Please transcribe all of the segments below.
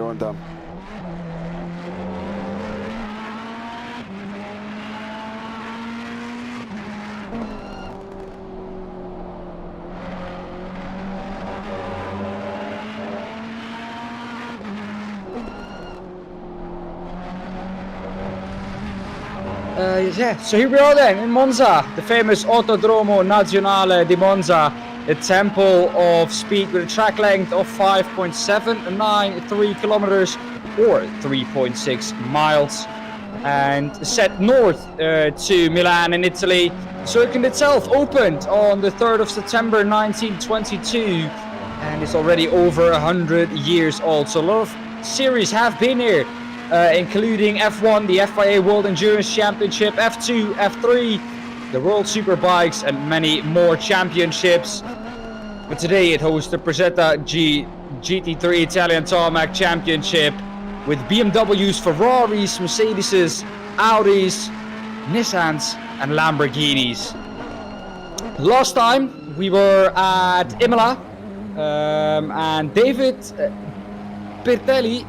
doing, Daan? Yeah, so here we are then in Monza, the famous Autodromo Nazionale di Monza, a temple of speed with a track length of 5.793 kilometers or 3.6 miles, and set north to Milan in Italy. The circuit itself opened on the 3rd of September 1922 and is already over 100 years old. So a lot of series have been here. Including F1, the FIA World Endurance Championship, F2, F3, the World Superbikes, and many more championships. But today it hosts the Progetto G GT3 Italian Tarmac Championship with BMWs, Ferraris, Mercedes, Audis, Nissans, and Lamborghinis. Last time we were at Imola, and David Bertelli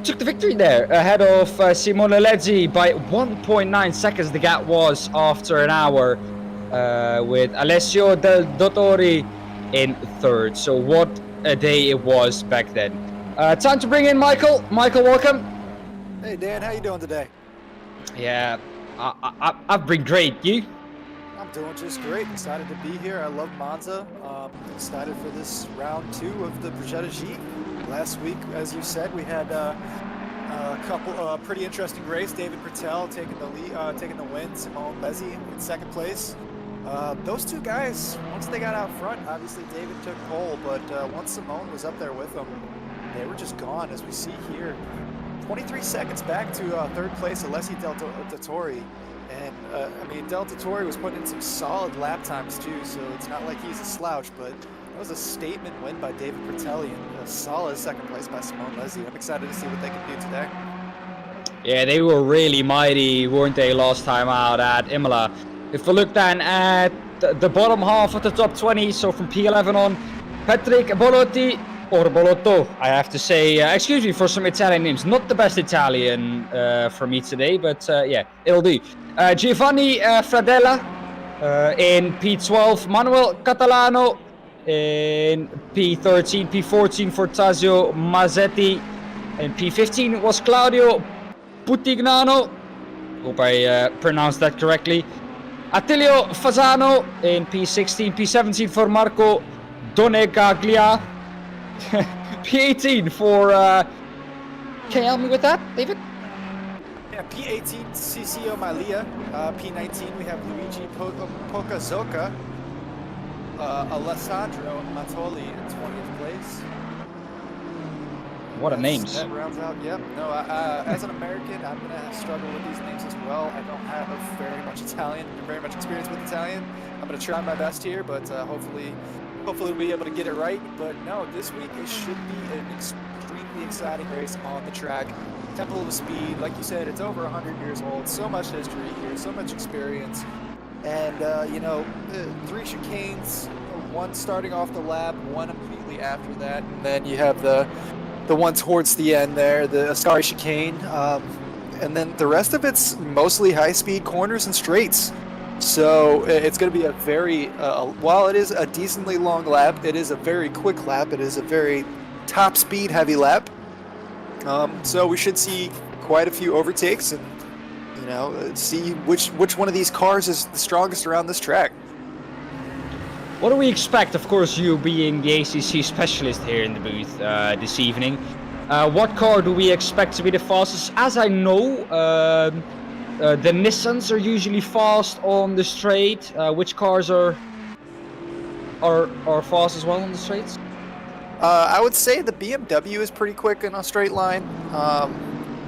took the victory there ahead of Simone Leggi by 1.9 seconds. The gap was after an hour, with Alessio Del Dottore in third. So what a day it was back then. Time to bring in Michael. Michael, welcome. Hey Dan, how you doing today? Yeah, I've been great. You? I'm doing just great. Excited to be here. I love Monza. Excited for this round 2 of the Progetto G. Last week, as you said, we had a couple pretty interesting race. David Pertel taking the lead, taking the win. Simone Leggi in second place. Those two guys, once they got out front, obviously David took pole, but once Simone was up there with them, they were just gone. As we see here, 23 seconds back to third place, Alessio Del Dottore. And I mean, Del Dottore was putting in some solid lap times too, so it's not like he's a slouch, but that was a statement win by David Bertelli and a solid second place by Simone Leggi. I'm excited to see what they can do today. Yeah, they were really mighty, weren't they, last time out at Imola? If we look then at the bottom half of the top 20, so from P11 on, Patrick Bolotti, or Bolotto, I have to say, excuse me for some Italian names, not the best Italian for me today, but yeah, it'll do. Giovanni Fradella in P12, Manuel Catalano in P13, P14 for Tazio Mazzetti, and P15 was Claudio Putignano, hope I pronounced that correctly. Attilio Fasano in P16, P17 for Marco Donegaglia, P18 for, can you help me with that, David? Yeah, P18, Cicio Malia. P19, we have Luigi Pocazoca. Alessandro Matoli in 20th place. What a names. That rounds out, yep. No, as an American, I'm going to struggle with these names as well. I don't have very much experience with Italian. I'm going to try my best here, but hopefully we'll be able to get it right. But no, this week it should be an extremely exciting race on the track. Temple of Speed, like you said, it's over 100 years old. So much history here, so much experience. And, you know, 3 chicanes, one starting off the lap, one immediately after that. And then you have the one towards the end there, the Ascari chicane. And then the rest of it's mostly high-speed corners and straights. So it's going to be a very, while it is a decently long lap, it is a very quick lap. It is a very top-speed heavy lap. So we should see quite a few overtakes and, you know, see which one of these cars is the strongest around this track. What do we expect, of course, you being the ACC specialist here in the booth this evening? What car do we expect to be the fastest? As I know, the Nissans are usually fast on the straight. Which cars are fast as well on the straights? I would say the BMW is pretty quick in a straight line.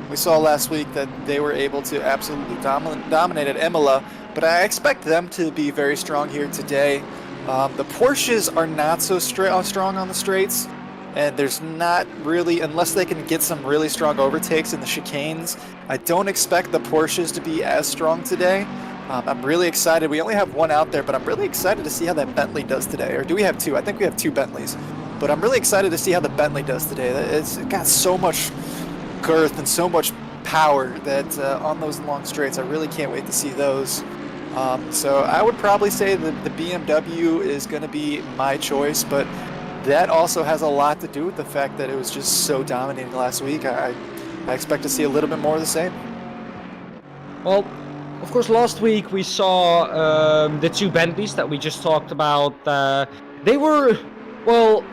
We saw last week that they were able to absolutely dominate at Imola, but I expect them to be very strong here today. The Porsches are not so strong on the straights, and there's not really, unless they can get some really strong overtakes in the chicanes, I don't expect the Porsches to be as strong today. I'm really excited. We only have one out there, but I'm really excited to see how that Bentley does today. Or do we have two? I think we have two Bentleys. But I'm really excited to see how the Bentley does today. It's got so much girth and so much power that on those long straights, I really can't wait to see those. So I would probably say that the BMW is going to be my choice, but that also has a lot to do with the fact that it was just so dominating last week. I expect to see a little bit more of the same. Well, of course, last week we saw the two Bentleys that we just talked about. They were, well,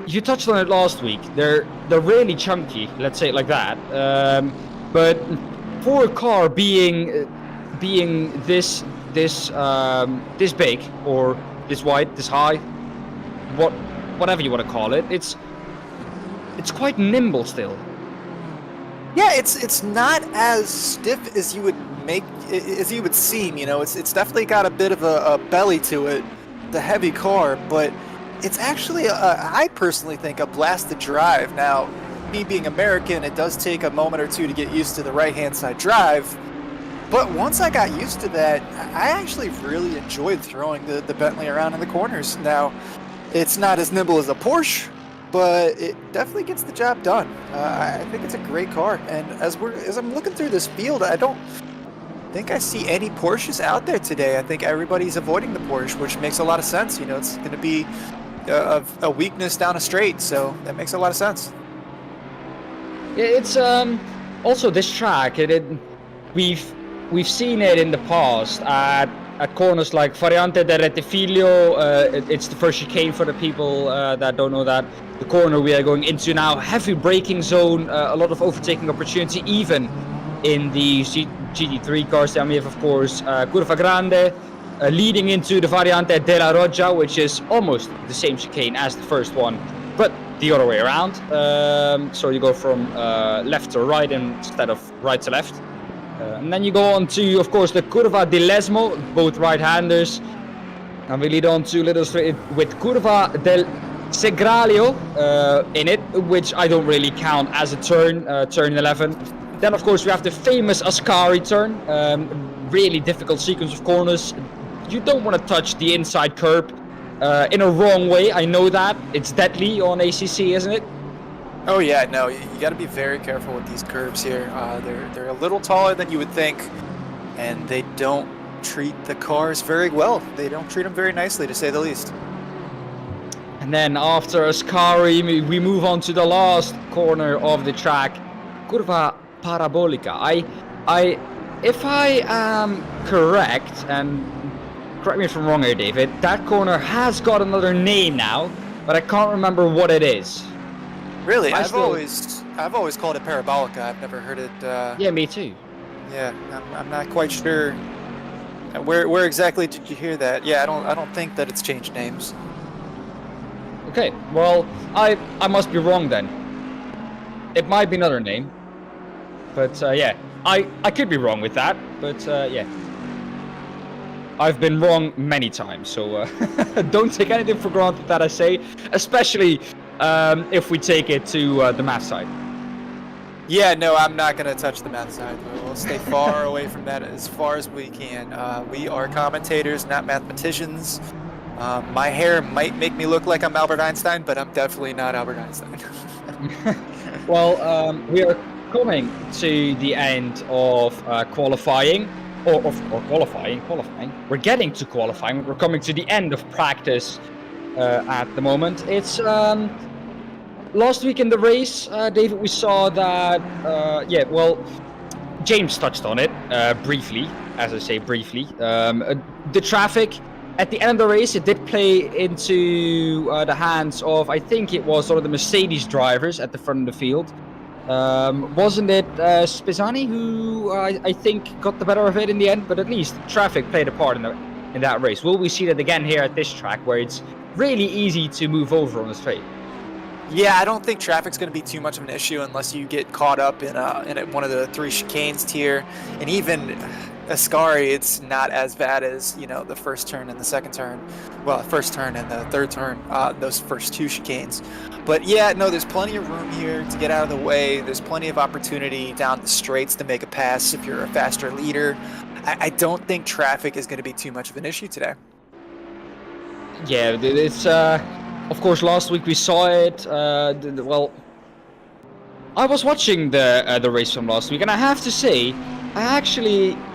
you touched on it last week. They're really chunky, let's say it like that. But for a car being this big or this wide, this high, whatever you want to call it, it's quite nimble still. Yeah, it's not as stiff as you would seem. You know, it's definitely got a bit of a belly to it, the heavy car, but it's actually I personally think a blast to drive. Now, me being American, it does take a moment or two to get used to the right-hand side drive. But once I got used to that, I actually really enjoyed throwing the Bentley around in the corners. Now, it's not as nimble as a Porsche, but it definitely gets the job done. I think it's a great car, and as I'm looking through this field, I don't think I see any Porsches out there today. I think everybody's avoiding the Porsche, which makes a lot of sense. You know, it's going to be a weakness down a straight, so that makes a lot of sense. It's also this track. We've seen it in the past at corners like Variante del Rettifiglio. It's the first chicane for the people that don't know that. The corner we are going into now, heavy braking zone, a lot of overtaking opportunity, even in the GT3 cars. Then we have, of course, Curva Grande, leading into the Variante della Roggia, which is almost the same chicane as the first one, but the other way around. So you go from left to right instead of right to left. And then you go on to, of course, the Curva di Lesmo, both right-handers. And we lead on to Little Straight with Curva del Segralio in it, which I don't really count as a turn, turn 11. Then, of course, we have the famous Ascari turn. Really difficult sequence of corners. You don't want to touch the inside curb in a wrong way. I know that. It's deadly on ACC, isn't it? Oh yeah, no, you got to be very careful with these curves here. They're a little taller than you would think, and they don't treat the cars very well. They don't treat them very nicely, to say the least. And then after Ascari, we move on to the last corner of the track, Curva Parabolica. If I am correct, and correct me if I'm wrong here, David, that corner has got another name now, but I can't remember what it is. Really? I've always called it Parabolica. I've never heard it. Yeah, me too. Yeah, I'm not quite sure. Where exactly did you hear that? Yeah, I don't think that it's changed names. Okay, well, I must be wrong then. It might be another name, but yeah, I could be wrong with that, but yeah. I've been wrong many times, so don't take anything for granted that I say, especially if we take it to the math side. Yeah, no, I'm not going to touch the math side. We'll stay far away from that as far as we can. We are commentators, not mathematicians. My hair might make me look like I'm Albert Einstein, but I'm definitely not Albert Einstein. Well, we are coming to the end of qualifying. Or qualifying. We're getting to qualifying. We're coming to the end of practice at the moment. It's last week in the race, David, we saw that, yeah, well, James touched on it briefly, as I say, briefly. The traffic at the end of the race, it did play into the hands of, I think it was sort of the Mercedes drivers at the front of the field. Wasn't it Spezzani who I think got the better of it in the end? But at least traffic played a part in that race. Will we see that again here at this track where it's really easy to move over on the straight? Yeah, I don't think traffic's going to be too much of an issue unless you get caught up in one of the three chicanes here. And even Ascari, it's not as bad as, you know, the first turn and the second turn. Well, the first turn and the third turn, those first two chicanes. But yeah, no, there's plenty of room here to get out of the way. There's plenty of opportunity down the straights to make a pass if you're a faster leader. I don't think traffic is going to be too much of an issue today. Yeah, it's of course, last week we saw it. Well, I was watching the race from last week, and I have to say,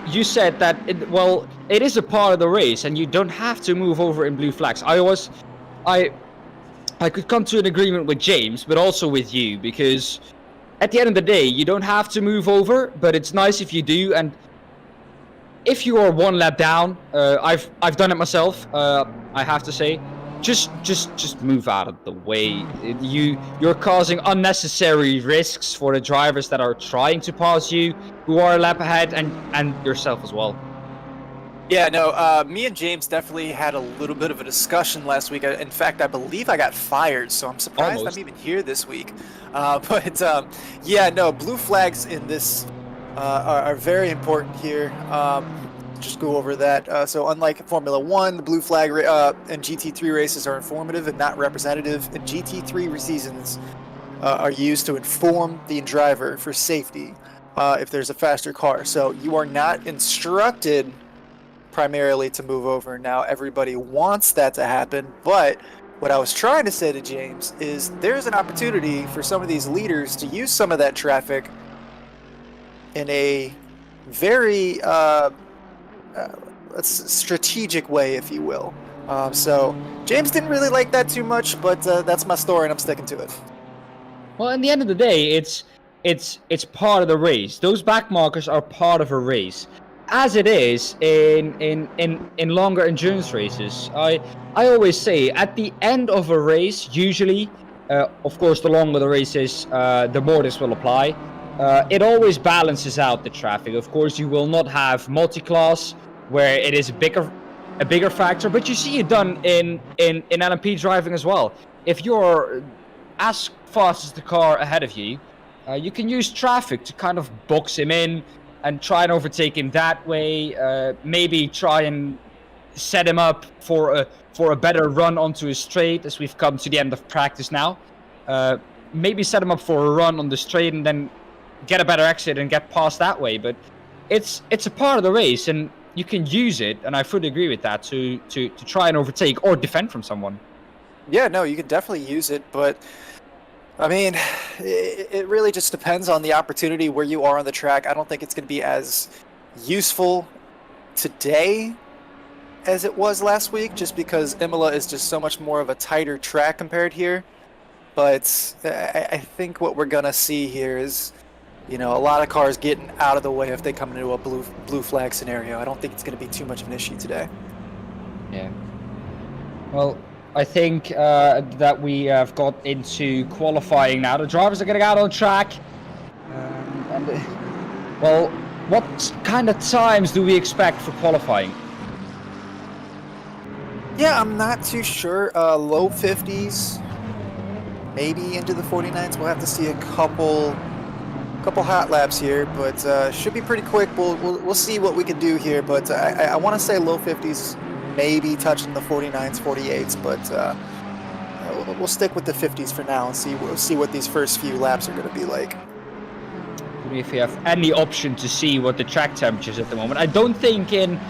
you said that it is a part of the race, and you don't have to move over in blue flags. I could come to an agreement with James, but also with you, because at the end of the day, you don't have to move over, but it's nice if you do. And if you are one lap down, I've done it myself. I have to say, just move out of the way. You're causing unnecessary risks for the drivers that are trying to pass you, who are a lap ahead, and yourself as well. Yeah, no, me and James definitely had a little bit of a discussion last week. In fact, I believe I got fired, so I'm surprised I'm even here this week. Yeah, no, blue flags in this are very important here. Just go over that. So unlike Formula 1, the blue flag and GT3 races are informative and not representative, and GT3 seasons are used to inform the driver for safety if there's a faster car. So you are not instructed primarily to move over. Now everybody wants that to happen, but what I was trying to say to James is there's an opportunity for some of these leaders to use some of that traffic in a very strategic way, if you will. So James didn't really like that too much, but that's my story and I'm sticking to it. Well, in the end of the day, it's part of the race. Those back markers are part of a race, as it is in longer endurance races. I always say at the end of a race, usually, of course, the longer the race is, the more this will apply. It always balances out the traffic. Of course, you will not have multi-class where it is a bigger factor, but you see it done in LMP driving as well. If you're as fast as the car ahead of you, you can use traffic to kind of box him in and try and overtake him that way. Maybe try and set him up for a better run onto a straight, as we've come to the end of practice now. Maybe set him up for a run on the straight and then get a better exit and get past that way. But it's a part of the race, and you can use it, and I fully agree with that, to try and overtake or defend from someone. Yeah, no, you can definitely use it, but I mean, it really just depends on the opportunity where you are on the track. I don't think it's going to be as useful today as it was last week, just because Imola is just so much more of a tighter track compared here. But I think what we're going to see here is, a lot of cars getting out of the way if they come into a blue flag scenario. I don't think it's going to be too much of an issue today. Yeah. Well, I think that we have got into qualifying now. The drivers are getting out on track. Well, what kind of times do we expect for qualifying? Yeah, I'm not too sure. Low 50s, maybe into the 49s. We'll have to see a couple hot laps here, but should be pretty quick. We'll see what we can do here, but I want to say low 50s, maybe touching the 49s, 48s, but we'll stick with the 50s for now and see what these first few laps are going to be like. If you have any option to see what the track temperature is at the moment. I don't think in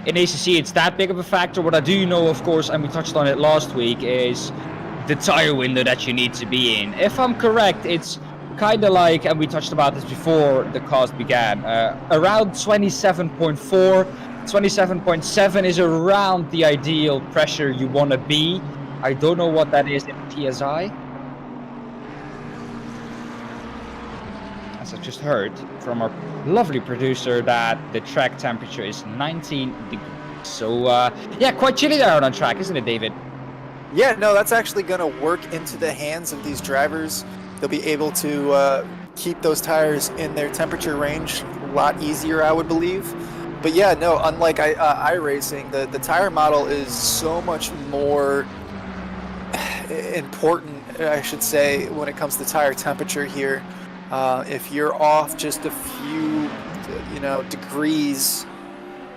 ACC it's that big of a factor. What I do know, of course, and we touched on it last week, is the tire window that you need to be in. If I'm correct, it's kind of like, and we touched about this before the cast began, around 27.4, 27.7 is around the ideal pressure you want to be. I don't know what that is in PSI. As I just heard from our lovely producer that the track temperature is 19 degrees. So, yeah, quite chilly there out on track, isn't it, David? Yeah, no, that's actually going to work into the hands of these drivers. They'll be able to keep those tires in their temperature range a lot easier, I would believe. But yeah, no, unlike iRacing, the tire model is so much more important, I should say, when it comes to tire temperature here. If you're off just a few, degrees,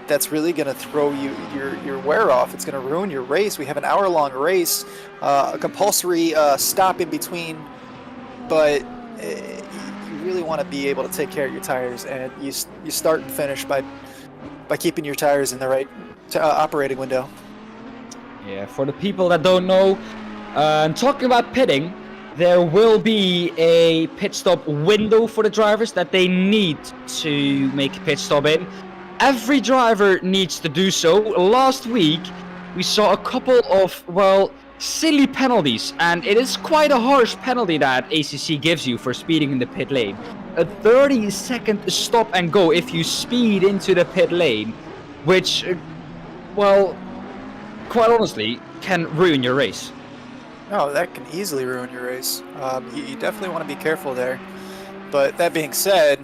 that's really going to throw your wear off. It's going to ruin your race. We have an hour-long race, a compulsory stop in between, but you really want to be able to take care of your tires, and you start and finish by keeping your tires in the right operating window. Yeah, for the people that don't know, And talking about pitting, there will be a pit stop window for the drivers that they need to make a pit stop in. Every driver needs to do so. Last week, we saw a couple of, well, silly penalties, and it is quite a harsh penalty that ACC gives you for speeding in the pit lane. A 30-second stop and go if you speed into the pit lane, which, well, quite honestly, can ruin your race. Oh, that can easily ruin your race. You definitely want to be careful there. But that being said,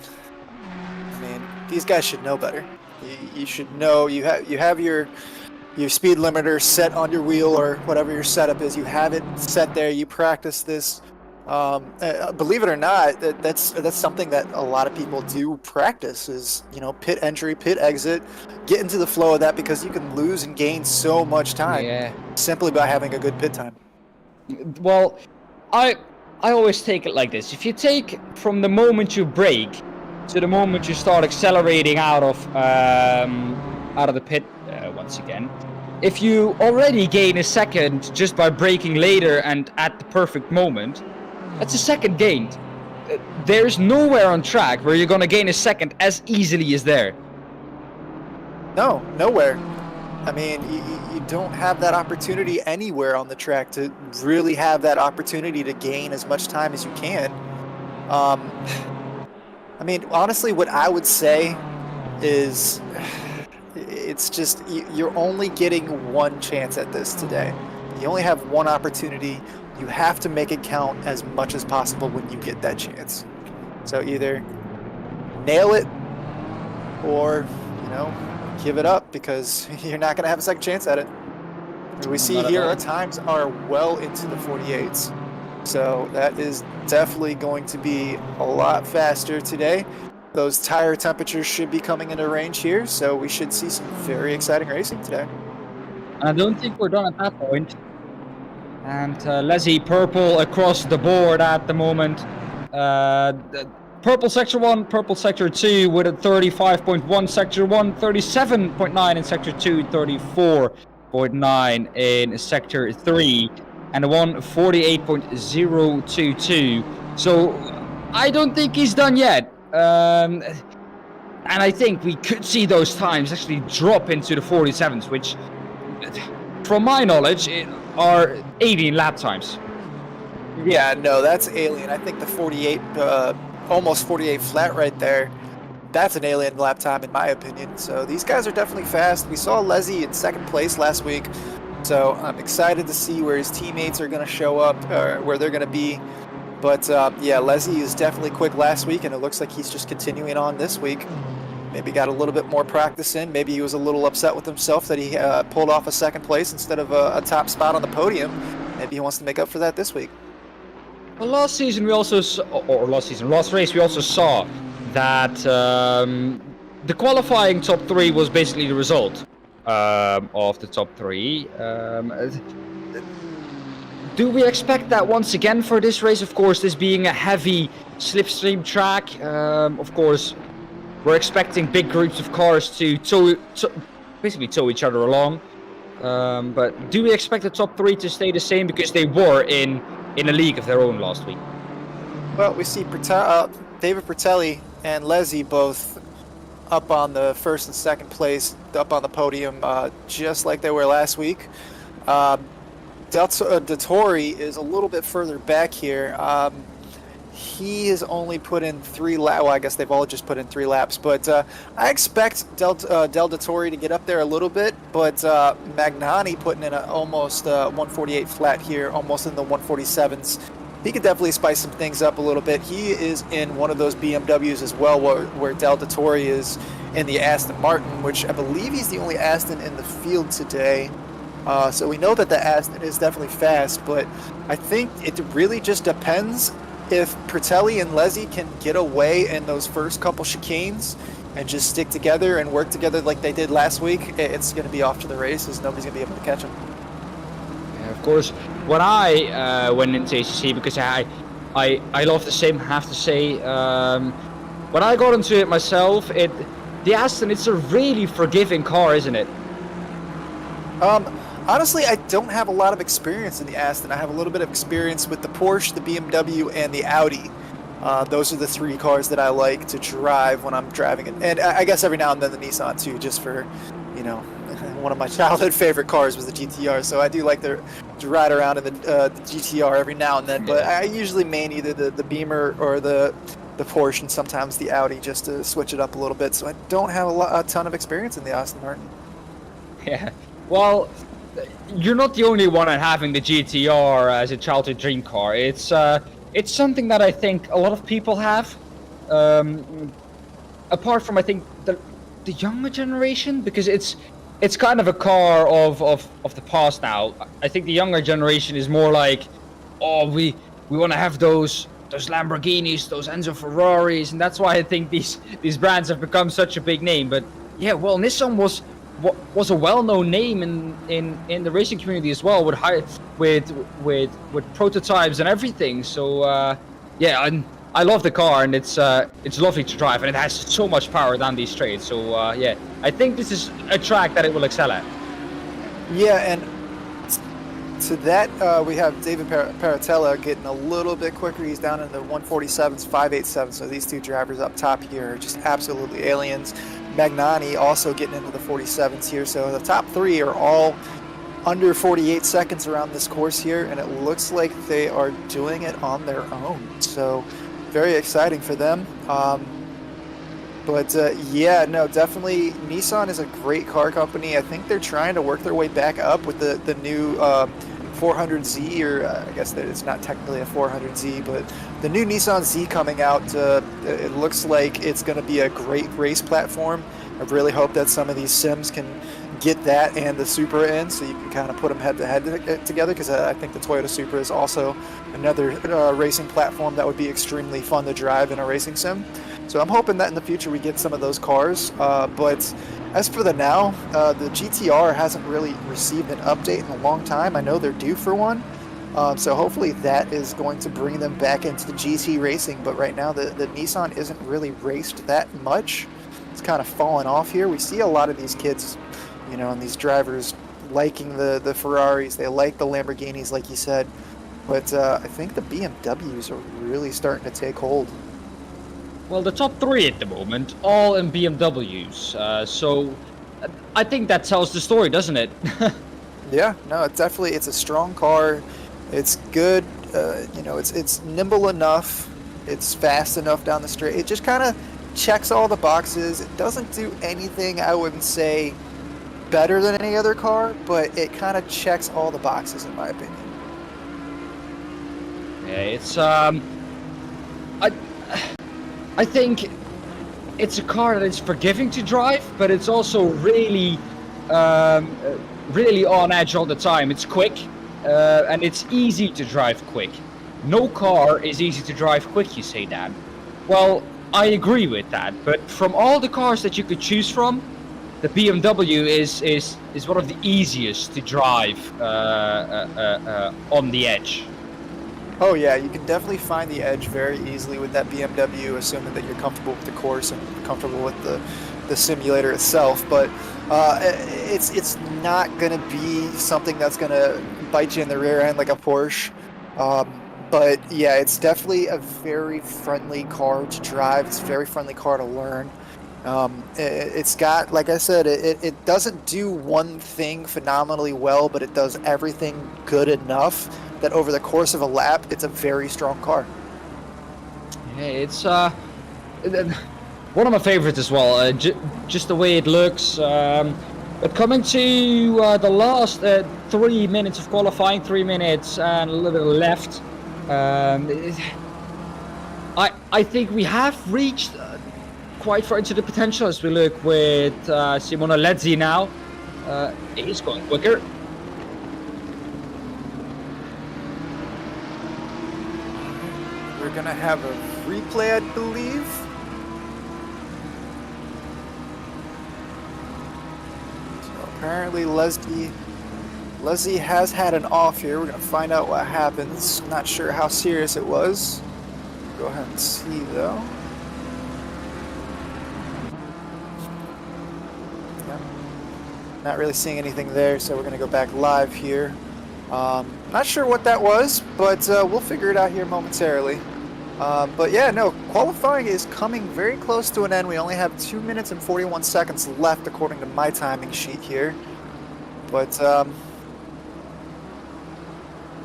I mean, these guys should know better. You should know you have your speed limiter set on your wheel or whatever your setup is. You have it set there. You practice this. Believe it or not, that's something that a lot of people do practice. Is pit entry, pit exit, get into the flow of that, because you can lose and gain so much time simply by having a good pit time. Well, I always take it like this. If you take from the moment you brake to the moment you start accelerating out of the pit once again, if you already gain a second just by braking later and at the perfect moment, that's a second gained. There's nowhere on track where you're going to gain a second as easily as there. No, nowhere. I mean, you don't have that opportunity anywhere on the track to really have that opportunity to gain as much time as you can. I mean, honestly, what I would say is it's just you're only getting one chance at this today. You only have one opportunity. You have to make it count as much as possible when you get that chance. So either nail it or, give it up, because you're not going to have a second chance at it. As we see here, our times are well into the 48s. So that is definitely going to be a lot faster today. Those tire temperatures should be coming into range here, so we should see some very exciting racing today. I don't think we're done at that point. And Leslie purple across the board at the moment. Purple Sector 1, Purple Sector 2 with a 35.1, Sector 1, 37.9 in Sector 2, 34.9 in Sector 3, and a 148.022. So I don't think he's done yet. And I think we could see those times actually drop into the 47s, which, from my knowledge, are 18 lap times. Yeah, no, that's alien. I think the 48, almost 48 flat right there, that's an alien lap time in my opinion. So these guys are definitely fast. We saw Leslie in second place last week, so I'm excited to see where his teammates are going to show up, or where they're going to be. But yeah, Leslie is definitely quick last week, and it looks like he's just continuing on this week. Maybe got a little bit more practice in. Maybe he was a little upset with himself that he pulled off a second place instead of a top spot on the podium. Maybe he wants to make up for that this week. Well, last race we also saw that the qualifying top 3 was basically the result of the top 3. Do we expect that once again for this race? Of course, this being a heavy slipstream track, of course, we're expecting big groups of cars to basically tow each other along. But do we expect the top 3 to stay the same, because they were in a league of their own last week? Well, we see David Bertelli and Leslie both up on the first and second place, up on the podium, just like they were last week. Dettori is a little bit further back here. He has only put in 3 laps. Well, I guess they've all just put in 3 laps. But I expect Del Dettori to get up there a little bit. But Magnani putting in almost 148 flat here, almost in the 147s. He could definitely spice some things up a little bit. He is in one of those BMWs as well, where Del Dettori is in the Aston Martin, which I believe he's the only Aston in the field today. So we know that the Aston is definitely fast, but I think it really just depends if Bertelli and Leslie can get away in those first couple chicanes and just stick together and work together like they did last week. It's going to be off to the races. Nobody's going to be able to catch them. Yeah, of course, when I went into ACC, because I love the same, have to say, when I got into it myself, the Aston, it's a really forgiving car, isn't it? Honestly, I don't have a lot of experience in the Aston. I have a little bit of experience with the Porsche, the BMW, and the Audi. Those are the 3 cars that I like to drive when I'm driving it. And I guess every now and then the Nissan too, just for, you know, one of my childhood favorite cars was the GTR. So I do like to ride around in the GTR every now and then. But I usually main either the Beamer or the Porsche and sometimes the Audi just to switch it up a little bit. So I don't have a ton of experience in the Aston Martin. Yeah, well, you're not the only one on having the GTR as a childhood dream car. It's something that I think a lot of people have. Apart from, I think, the younger generation, because it's kind of a car of the past now. I think the younger generation is more like, oh, we want to have those Lamborghinis, those Enzo Ferraris, and that's why I think these brands have become such a big name. But yeah, well, Nissan was a well-known name in the racing community as well, with prototypes and everything. So yeah, I love the car, and it's lovely to drive, and it has so much power down these straights. So yeah, I think this is a track that it will excel at. Yeah, and to that we have David Parrotella getting a little bit quicker. He's down in the 147s, 587. So these 2 drivers up top here are just absolutely aliens. Magnani also getting into the 47s here. So the top 3 are all under 48 seconds around this course here, and it looks like they are doing it on their own. So very exciting for them. But yeah, no, definitely Nissan is a great car company. I think they're trying to work their way back up with the new 400Z, or I guess that it's not technically a 400Z, but the new Nissan Z coming out. It looks like it's going to be a great race platform. I really hope that some of these sims can get that and the Supra in, so you can kind of put them head-to-head together, because I think the Toyota Supra is also another racing platform that would be extremely fun to drive in a racing sim. So I'm hoping that in the future we get some of those cars. But as for the now, the GTR hasn't really received an update in a long time. I know they're due for one. So hopefully that is going to bring them back into the GT racing. But right now the Nissan isn't really raced that much. It's kind of fallen off here. We see a lot of these kids, you know, and these drivers liking the Ferraris. They like the Lamborghinis, like you said. But I think the BMWs are really starting to take hold. Well, the top 3 at the moment, all in BMWs. So I think that tells the story, doesn't it? Yeah, no, it's a strong car. It's good. You know, it's nimble enough. It's fast enough down the straight. It just kind of checks all the boxes. It doesn't do anything, I wouldn't say, better than any other car, but it kind of checks all the boxes, in my opinion. Yeah, it's I think it's a car that is forgiving to drive, but it's also really really on edge all the time. It's quick, and it's easy to drive quick. No car is easy to drive quick, you say, Dan. Well, I agree with that, but from all the cars that you could choose from, the BMW is one of the easiest to drive on the edge. Oh yeah, you can definitely find the edge very easily with that BMW, assuming that you're comfortable with the course and comfortable with the simulator itself. But it's not going to be something that's going to bite you in the rear end like a Porsche. But yeah, it's definitely a very friendly car to drive. It's a very friendly car to learn. It's got, like I said, it doesn't do one thing phenomenally well, but it does everything good enough that over the course of a lap, it's a very strong car. Yeah, it's one of my favorites as well. Just the way it looks. But coming to the last 3 minutes of qualifying, 3 minutes and a little bit left. I think we have reached quite far into the potential as we look with Simona Lezzi now. He's going quicker. We're gonna have a replay, I believe. So apparently Leslie has had an off here. We're gonna find out what happens. Not sure how serious it was. Go ahead and see though. Not really seeing anything there, so we're going to go back live here. Not sure what that was, but we'll figure it out here momentarily. But yeah, no, qualifying is coming very close to an end. We only have 2 minutes and 41 seconds left according to my timing sheet here. But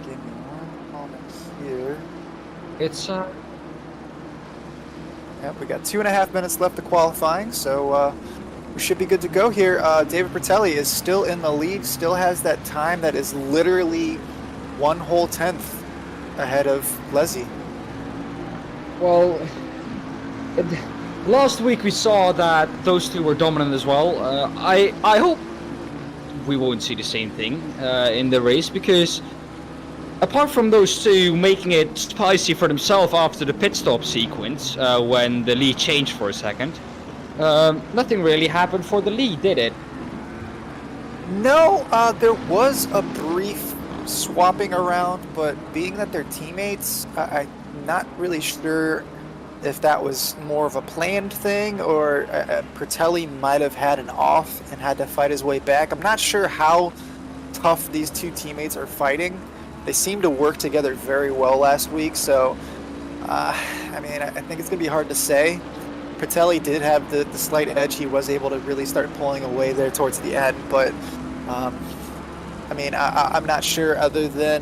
give me one moment here. It's Yep, we got 2.5 minutes left of qualifying, so we should be good to go here. David Bertelli is still in the lead, still has that time that is literally 1 whole tenth ahead of Leslie. well. Last week we saw that those two were dominant as well. I hope we won't see the same thing in the race, because apart from those two making it spicy for themselves after the pit stop sequence, when the lead changed for a second, nothing really happened for the lead, did it? No, there was a brief swapping around, but being that they're teammates, I'm not really sure if that was more of a planned thing, or Bertelli might have had an off and had to fight his way back. I'm not sure how tough these two teammates are fighting. They seem to work together very well last week, so I mean, I think it's going to be hard to say. Bertelli did have the slight edge. He was able to really start pulling away there towards the end, but I mean, I'm not sure, other than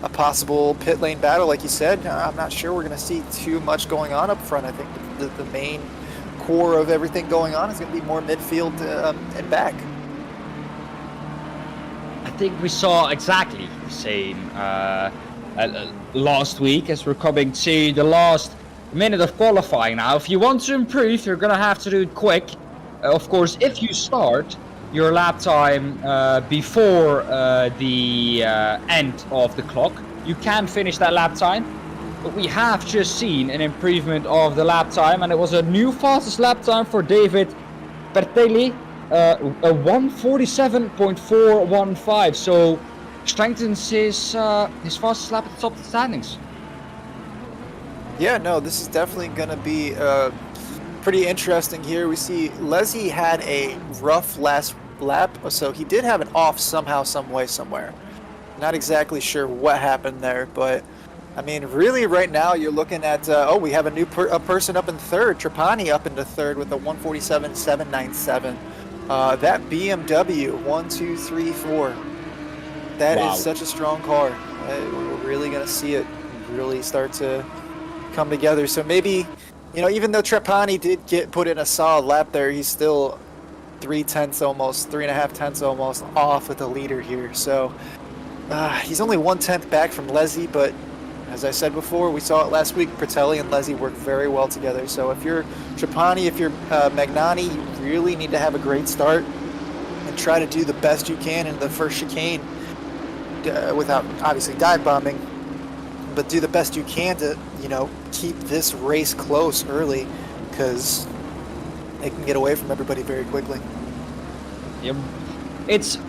a possible pit lane battle, like you said. I'm not sure we're going to see too much going on up front. I think the main core of everything going on is going to be more midfield and back. I think we saw exactly the same last week, as we're coming to the last minute of qualifying now. If you want to improve, you're going to have to do it quick. Of course, if you start your lap time before the end of the clock, you can finish that lap time. But we have just seen an improvement of the lap time, and it was a new fastest lap time for David Bertelli, a 1:47.415. So strengthens his fastest lap at the top of the standings. Yeah, no, this is definitely going to be pretty interesting here. We see Leslie had a rough last lap, so he did have an off somehow, some way, somewhere. Not exactly sure what happened there, but I mean, really right now you're looking at, oh, we have a new person up in third, Trapani up into third with a 1:47.797. That BMW, 1, 2, 3, 4. That Wow. is such a strong car. We're really going to see it really start to come together. So maybe, you know, even though Trapani did get put in a solid lap there, he's still 3/10 almost, 3.5 almost off with the leader here. So he's only 1/10 back from Leslie, but as I said before, we saw it last week. Bertelli and Leslie work very well together. So if you're Trapani, if you're Magnani, you really need to have a great start and try to do the best you can in the first chicane without obviously dive bombing, but do the best you can to, you know, keep this race close early, because they can get away from everybody very quickly. Yeah, it's.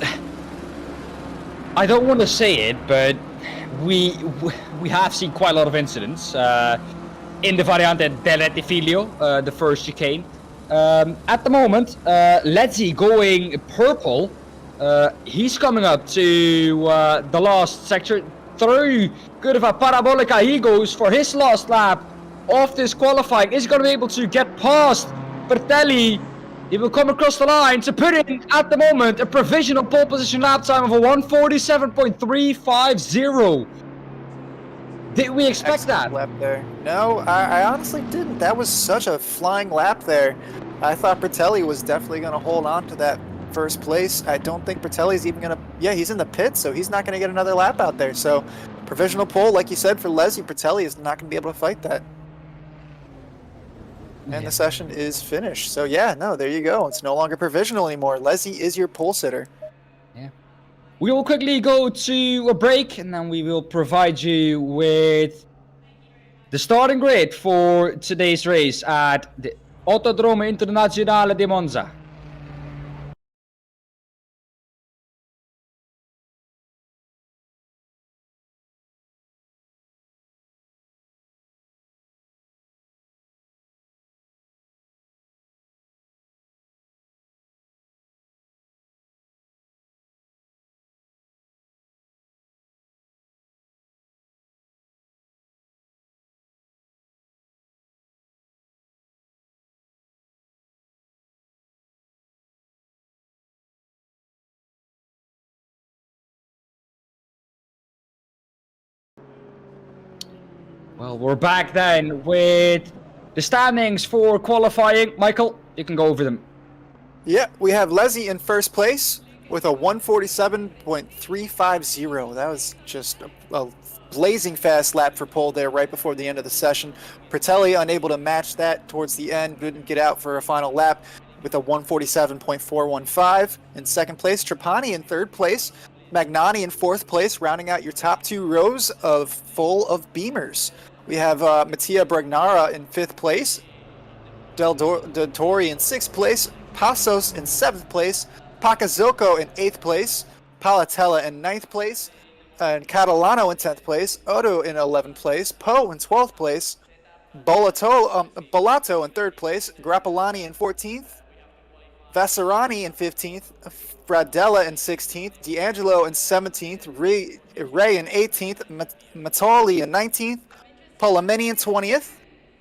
I don't want to say it, but we have seen quite a lot of incidents in the Variante del Rettifilio, the first chicane. At the moment, Letzi going purple. He's coming up to the last sector. Through Curva Parabolica he goes for his last lap of this qualifying. Is he going to be able to get past Bertelli? He will come across the line to put in, at the moment, a provisional pole position lap time of a 1:47.350. Did we expect Excellent that? lap there. No, I honestly didn't. That was such a flying lap there. I thought Bertelli was definitely going to hold on to that first place. I don't think Bertelli's even going to... Yeah, he's in the pit, so he's not going to get another lap out there. So, provisional pole, like you said, for Leslie, Bertelli is not going to be able to fight that. And the session is finished. So, yeah, no, there you go. It's no longer provisional anymore. Leslie is your pole sitter. Yeah. We will quickly go to a break, and then we will provide you with the starting grid for today's race at the Autodromo Internazionale di Monza. Well, we're back then with the standings for qualifying. Michael, you can go over them. Yeah, we have Leslie in first place with a 147.350. That was just a blazing fast lap for pole there right before the end of the session. Parrotella unable to match that towards the end, didn't get out for a final lap with a 147.415. In second place, Trapani in third place, Magnani in fourth place, rounding out your top two rows of full of Beamers. We have Mattia Brachnara in fifth place, Del Torre in sixth place, Passos in seventh place, Pacazilco in eighth place, Parrotella in ninth place, and Catalano in 10th place, Otto in 11th place, Poe in 12th place, Bolato in 3rd place, Grappolani in 14th, Vasarani in 15th, Fradella in 16th, D'Angelo in 17th, Ray in 18th, Matoli in 19th, Polameni in 20th,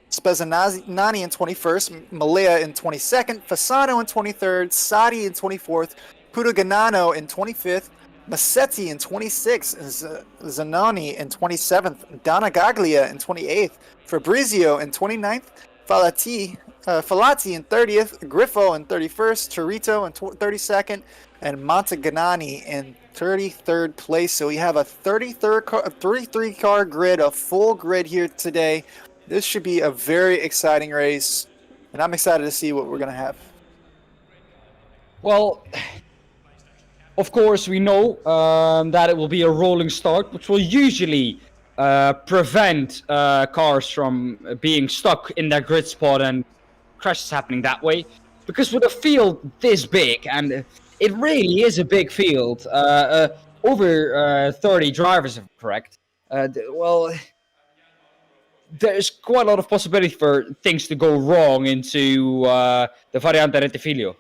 Spezzanani in 21st, Malea in 22nd, Fasano in 23rd, Sadi in 24th, Pudaganano in 25th, Massetti in 26th, Zanoni in 27th, Donagaglia in 28th, Fabrizio in 29th, Falati in 30th, Griffo in 31st, Torito in 32nd, and Monteganani in 33rd place. So we have a 33 car grid, a full grid here today. This should be a very exciting race, and I'm excited to see what we're going to have. Well, of course, we know that it will be a rolling start, which will usually prevent cars from being stuck in their grid spot and crashes happening that way. Because with a field this big, and it really is a big field, over 30 drivers, if I'm correct, well, there's quite a lot of possibility for things to go wrong into the Variante Rettifilo.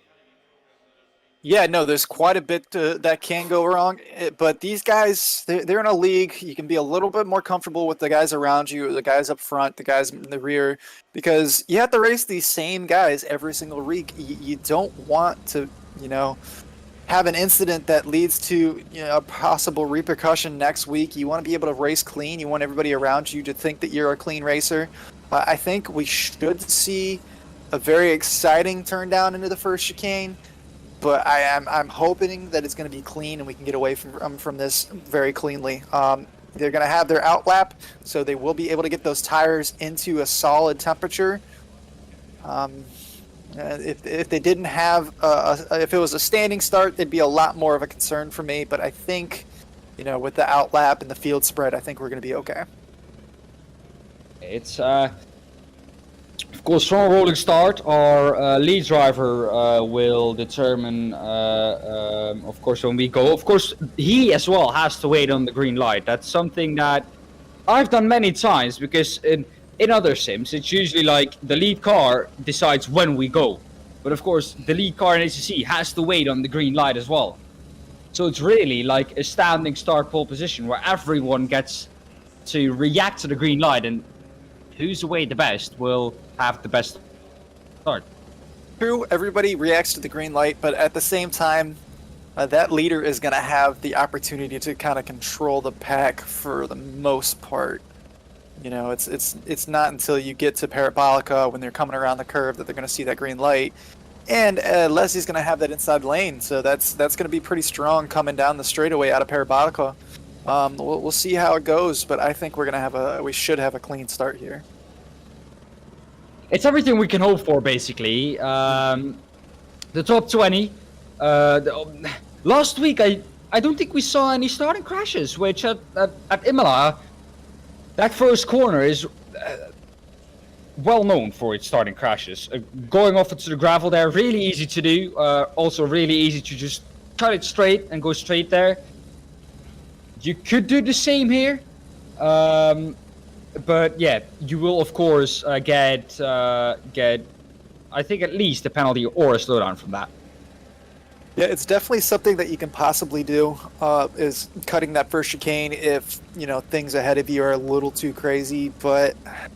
Yeah, no, there's quite a bit that can go wrong, but these guys, they're in a league. You can be a little bit more comfortable with the guys around you, the guys up front, the guys in the rear, because you have to race these same guys every single week. You don't want to, have an incident that leads to a possible repercussion next week. You want to be able to race clean. You want everybody around you to think that you're a clean racer. I think we should see a very exciting turn down into the first chicane. But I'm hoping that it's going to be clean and we can get away from this very cleanly. They're going to have their outlap, so they will be able to get those tires into a solid temperature. If they didn't have, if it was a standing start, it'd be a lot more of a concern for me. But I think, with the outlap and the field spread, I think we're going to be okay. It's of course, from a rolling start, our lead driver will determine, of course, when we go. Of course, he as well has to wait on the green light. That's something that I've done many times, because in other sims, it's usually like the lead car decides when we go. But of course, the lead car in ACC has to wait on the green light as well. So it's really like a standing start pole position where everyone gets to react to the green light, and who's away the best will have the best start. True, everybody reacts to the green light, but at the same time, that leader is going to have the opportunity to kind of control the pack for the most part. It's not until you get to Parabolica when they're coming around the curve that they're going to see that green light. And Leslie's going to have that inside lane, so that's going to be pretty strong coming down the straightaway out of Parabolica. We'll see how it goes, but I think we should have a clean start here. It's everything we can hope for, basically. The top 20. Last week, I don't think we saw any starting crashes, which at Imola, that first corner is well known for its starting crashes. Going off into the gravel there, really easy to do. Also really easy to just cut it straight and go straight there. You could do the same here. But yeah, you will of course get I think at least a penalty or a slowdown from that. Yeah, it's definitely something that you can possibly do, is cutting that first chicane if things ahead of you are a little too crazy. But I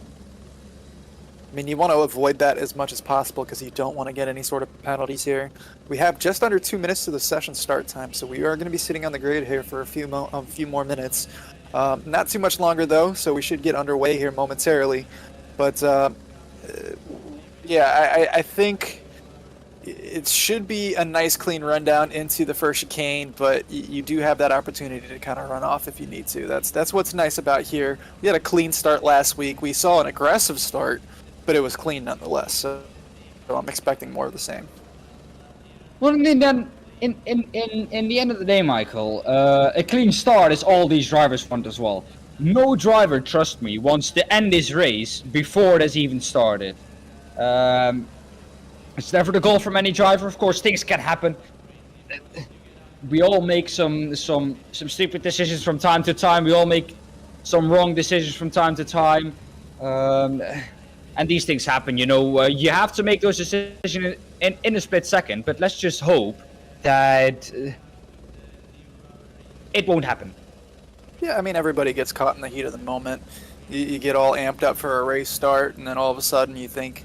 mean, you want to avoid that as much as possible because you don't want to get any sort of penalties here. We have just under 2 minutes to the session start time, so we are going to be sitting on the grid here for a few more minutes. Not too much longer though, so we should get underway here momentarily. But yeah, I think it should be a nice clean rundown into the first chicane, but you do have that opportunity to kind of run off if you need to. That's what's nice about here. We had a clean start last week. We saw an aggressive start, but it was clean nonetheless. So I'm expecting more of the same. Well, then, in the end of the day, Michael, a clean start is all these drivers want as well. No driver, trust me, wants to end this race before it has even started. It's never the goal from any driver. Of course, things can happen. We all make some stupid decisions from time to time. We all make some wrong decisions from time to time. And these things happen, you know. You have to make those decisions in a split second, but let's just hope that it won't happen. Yeah, I mean, everybody gets caught in the heat of the moment. You get all amped up for a race start, and then all of a sudden you think,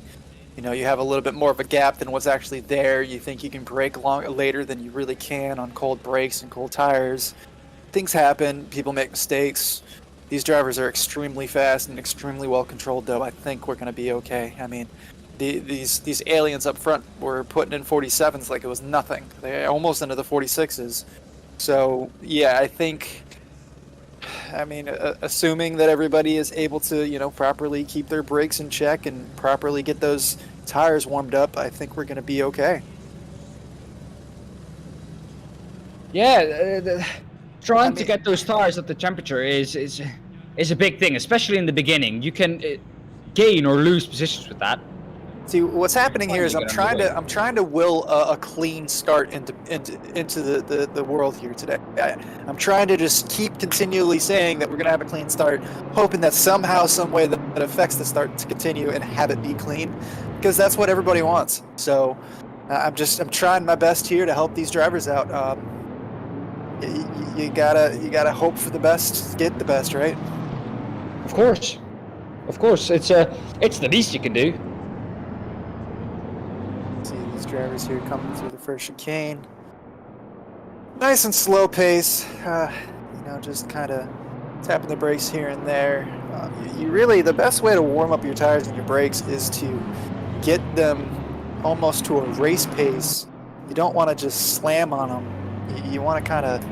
you know, you have a little bit more of a gap than what's actually there. You think you can brake later than you really can on cold brakes and cold tires. Things happen. People make mistakes. These drivers are extremely fast and extremely well controlled, though. I think we're going to be okay. I mean, these aliens up front were putting in 47s like it was nothing. They're almost into the 46s. So, yeah, I think... I mean, assuming that everybody is able to, you know, properly keep their brakes in check and properly get those tires warmed up, I think we're going to be okay. Yeah, trying to get those tires at the temperature is a big thing, especially in the beginning. You can gain or lose positions with that. See, what's happening here is I'm trying to will a clean start into the world here today. I'm trying to just keep continually saying that we're going to have a clean start, hoping that somehow, some way that affects the start to continue and have it be clean, because that's what everybody wants. So I'm trying my best here to help these drivers out. You gotta hope for the best, get the best, right? Of course, it's the least you can do. See these drivers here coming through the first chicane. Nice and slow pace. You know, just kind of tapping the brakes here and there. You really, the best way to warm up your tires and your brakes is to get them almost to a race pace. You don't want to just slam on them. You want to kind of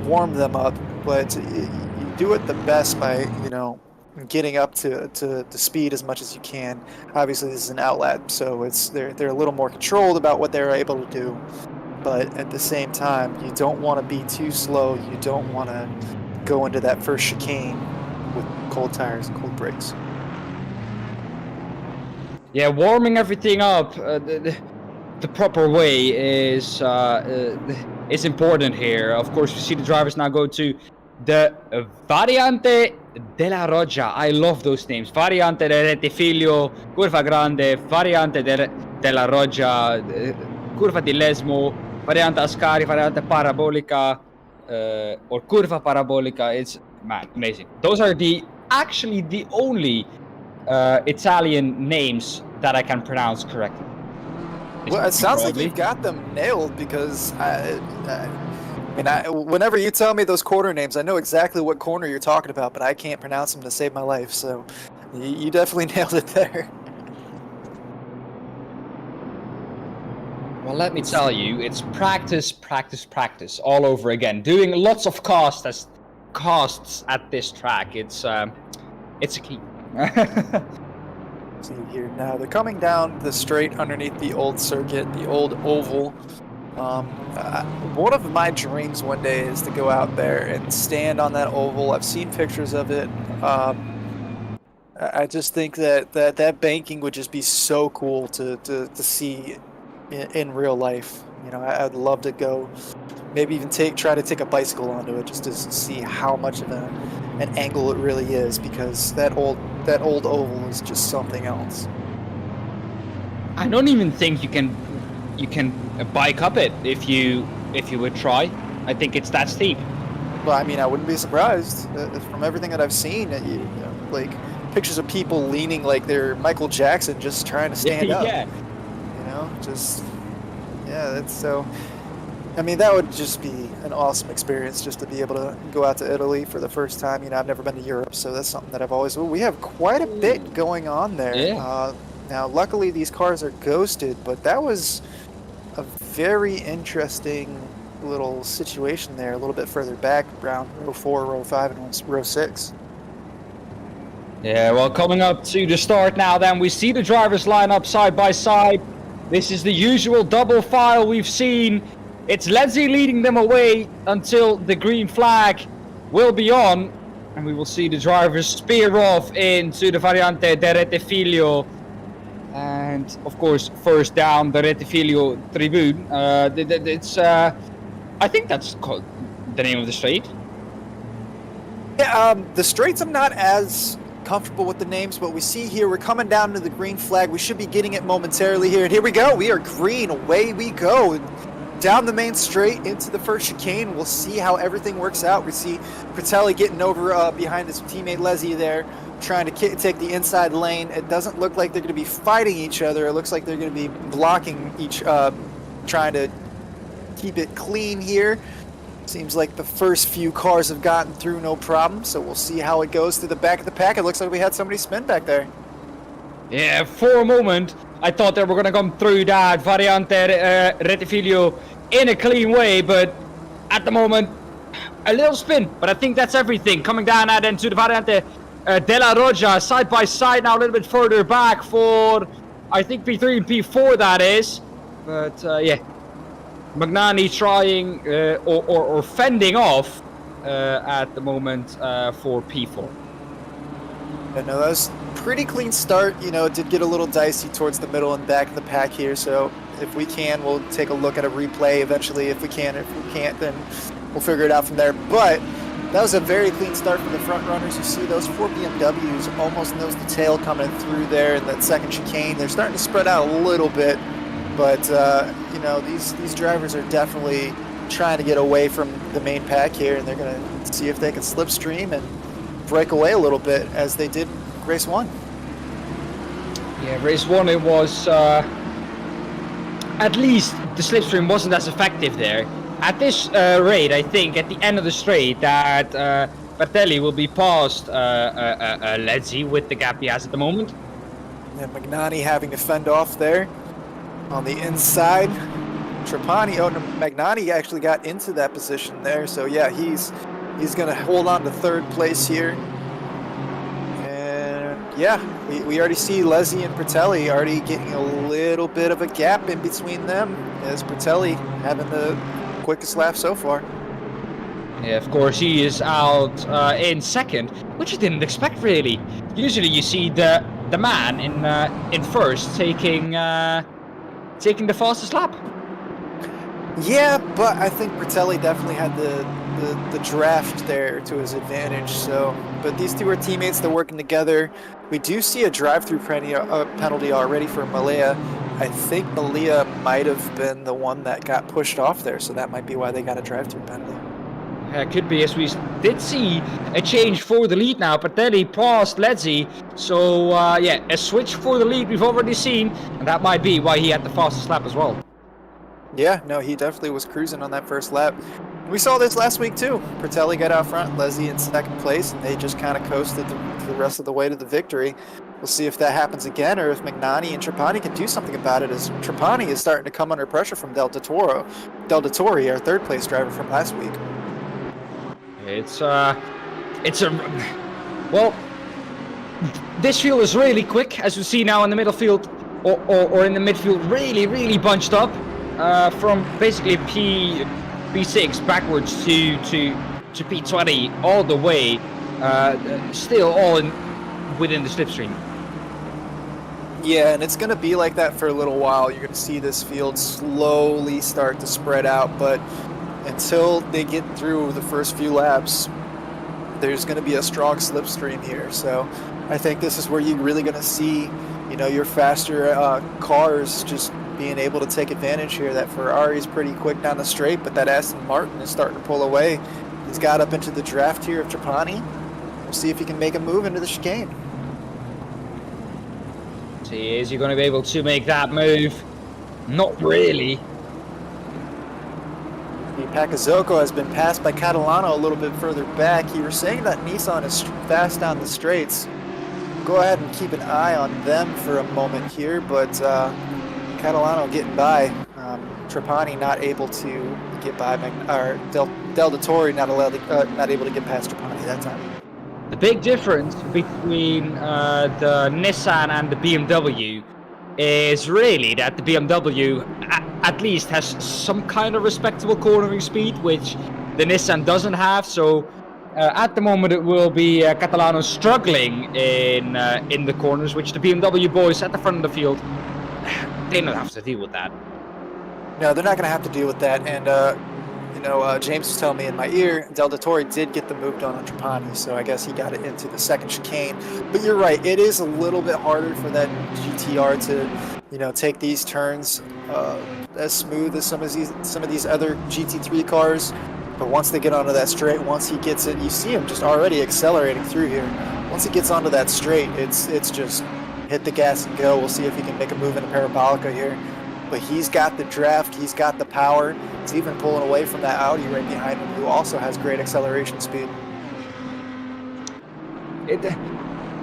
warm them up, but you do it the best by, you know, getting up to the speed as much as you can. Obviously, this is an outlet, so they're a little more controlled about what they're able to do. But at the same time, you don't want to be too slow. You don't want to go into that first chicane with cold tires and cold brakes. Yeah, warming everything up the proper way is important here. Of course, you see the drivers now go to the Variante della Roggia. I love those names. Variante del Retifilio, Curva Grande, Variante della Roggia, Curva di Lesmo, Variante Ascari, Variante Parabolica, or Curva Parabolica. It's, man, amazing. Those are actually the only Italian names that I can pronounce correctly. Well, it sounds like you've got them nailed, because whenever you tell me those corner names, I know exactly what corner you're talking about, but I can't pronounce them to save my life. So you definitely nailed it there. Well, let me tell you, it's practice all over again. Doing lots of costs at this track. It's a key. See here now, they're coming down the straight underneath the old circuit, the old oval. One of my dreams one day is to go out there and stand on that oval. I've seen pictures of it. I just think that banking would just be so cool to see in real life. You know, I'd love to go, maybe even try to take a bicycle onto it just to see how much of an angle it really is, because that old oval is just something else. I don't even think you can bike up it if you would try. I think it's that steep. Well, I mean, I wouldn't be surprised from everything that I've seen. You know, like pictures of people leaning like they're Michael Jackson, just trying to stand up. Yeah. You know, just, yeah, that's so. I mean, that would just be an awesome experience just to be able to go out to Italy for the first time. You know, I've never been to Europe, so that's something that I've always... Well, we have quite a bit going on there. Yeah. Now, luckily, these cars are ghosted, but that was a very interesting little situation there, a little bit further back, around row 4, row 5, and row 6. Yeah, well, coming up to the start now, then we see the drivers line up side by side. This is the usual double file we've seen. It's Lenzi leading them away until the green flag will be on, and we will see the drivers spear off into the Variante de Rettifiglio. And of course, first down the Rettifiglio Tribune. It's I think that's called the name of the straight. Yeah, the straights I'm not as comfortable with the names, but we see here we're coming down to the green flag. We should be getting it momentarily here, and here we go. We are green. Away we go. Down the main straight into the first chicane. We'll see how everything works out. We see Parrotella getting over behind his teammate Leslie there, trying to take the inside lane. It doesn't look like they're going to be fighting each other. It looks like they're going to be blocking each, trying to keep it clean here. Seems like the first few cars have gotten through no problem, so we'll see how it goes to the back of the pack. It looks like we had somebody spin back there. Yeah, for a moment, I thought they were going to come through that Variante Rettifiglio in a clean way, but at the moment, a little spin. But I think that's everything. Coming down now then to the Variante della Roggia, side by side now, a little bit further back for, I think, P3 and P4 that is. But yeah, Magnani trying or fending off at the moment for P4. Yeah, no, that was pretty clean start. You know, it did get a little dicey towards the middle and back of the pack here, so if we can, we'll take a look at a replay eventually if we can. If we can't, then we'll figure it out from there. But that was a very clean start for the front runners. You see those 4 BMWs almost nose to tail coming through there in that second chicane. They're starting to spread out a little bit, but you know, these drivers are definitely trying to get away from the main pack here, and they're going to see if they can slipstream and break away a little bit as they did race 1. Yeah, race 1 it was at least the slipstream wasn't as effective there. At this rate, I think at the end of the straight that Bartelli will be past Ledzi with the gap he has at the moment. And Magnani having to fend off there on the inside. Trapani, oh no, Magnani actually got into that position there, so yeah, he's going to hold on to 3rd place here. And yeah, we already see Leslie and Parrotella already getting a little bit of a gap in between them, as Parrotella having the quickest lap so far. Yeah, of course, he is out in 2nd, which I didn't expect really. Usually you see the man in 1st taking the fastest lap. Yeah, but I think Parrotella definitely had the draft there to his advantage. So, but these two are teammates. They're working together. We do see a drive-through penalty already for Malia. I think Malia might have been the one that got pushed off there, so that might be why they got a drive-through penalty. Could be, as we did see a change for the lead now. Partelli passed Ledzi, so yeah, a switch for the lead we've already seen, and that might be why he had the fastest lap as well. Yeah, no, he definitely was cruising on that first lap. We saw this last week too. Parrotella got out front, Leslie in 2nd place, and they just kind of coasted the rest of the way to the victory. We'll see if that happens again, or if Magnani and Trapani can do something about it, as Trapani is starting to come under pressure from Del Dottore, our 3rd place driver from last week. It's a well, this field is really quick, as we see now in the middle field or in the midfield, really bunched up from basically P6 backwards to P20 all the way, still all within the slipstream. Yeah, and it's going to be like that for a little while. You're going to see this field slowly start to spread out, but until they get through the first few laps, there's going to be a strong slipstream here. So I think this is where you're really going to see, you know, your faster cars just being able to take advantage here. That Ferrari is pretty quick down the straight, but that Aston Martin is starting to pull away. He's got up into the draft here of Trapani. We'll see if he can make a move into the chicane. See, is he going to be able to make that move? Not really. Pakazoko has been passed by Catalano a little bit further back. You were saying that Nissan is fast down the straights. Go ahead and keep an eye on them for a moment here, but Catalano getting by. Trapani not able to get by, Del Dottore not able to get past Trapani that time. The big difference between the Nissan and the BMW is really that the BMW at least has some kind of respectable cornering speed, which the Nissan doesn't have. So at the moment it will be Catalano struggling in the corners, which the BMW boys at the front of the field, they don't have to deal with that. No, they're not going to have to deal with that. And James was telling me in my ear, Del Dottore did get the move done on Trapani, so I guess he got it into the second chicane. But you're right, it is a little bit harder for that GTR to, take these turns as smooth as some of these other GT3 cars. But once they get onto that straight, once he gets it, you see him just already accelerating through here. Once he gets onto that straight, it's just hit the gas and go. We'll see if he can make a move in a Parabolica here. But he's got the draft, he's got the power. He's even pulling away from that Audi right behind him, who also has great acceleration speed.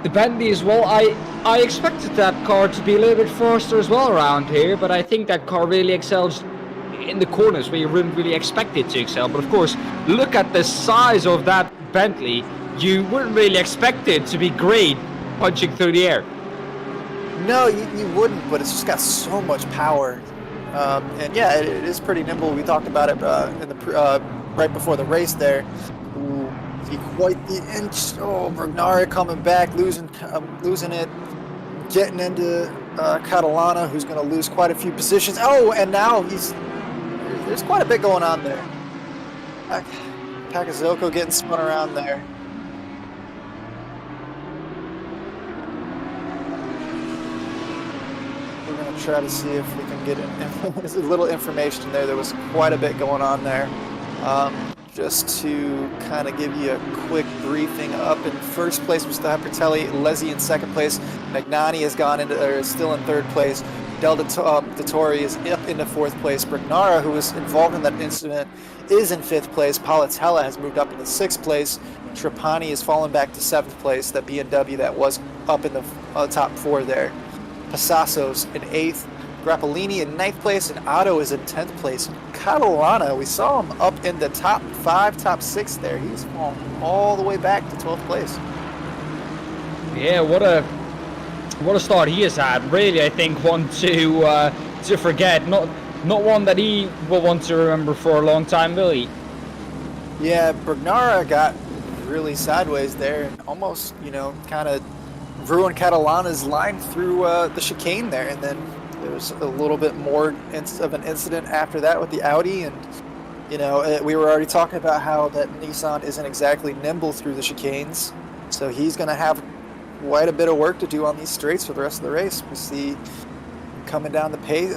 The Bentley as well, I expected that car to be a little bit faster as well around here, but I think that car really excels in the corners where you wouldn't really expect it to excel. But of course, look at the size of that Bentley. You wouldn't really expect it to be great punching through the air. No, you wouldn't, but it's just got so much power. And yeah, it is pretty nimble. We talked about it in the right before the race there. Ooh, quite the inch. Oh, Brachnara coming back, losing it, getting into Catalana, who's going to lose quite a few positions. Oh, and now there's quite a bit going on there. Pakazoko getting spun around there. Try to see if we can get a little information there. There was quite a bit going on there. Just to kind of give you a quick briefing, up in first place was Parrotella, Leslie in second place, Magnani has gone into, or is still in third place, Del Dottore is up into fourth place, Brachnara, who was involved in that incident, is in fifth place, Parrotella has moved up into sixth place, Trapani has fallen back to seventh place, that BMW that was up in the top four there. Passaso's in 8th, Grappellini in 9th place, and Otto is in 10th place. Catalana, we saw him up in the top 5, top 6 there. He's fallen all the way back to 12th place. Yeah, what a start he has had. Really, I think one to forget. Not one that he will want to remember for a long time, will he? Yeah, Brachnara got really sideways there and almost, kind of ruined Catalana's line through the chicane there, and then there was a little bit more of an incident after that with the Audi, and we were already talking about how that Nissan isn't exactly nimble through the chicanes, so he's going to have quite a bit of work to do on these straights for the rest of the race. We see coming down the pit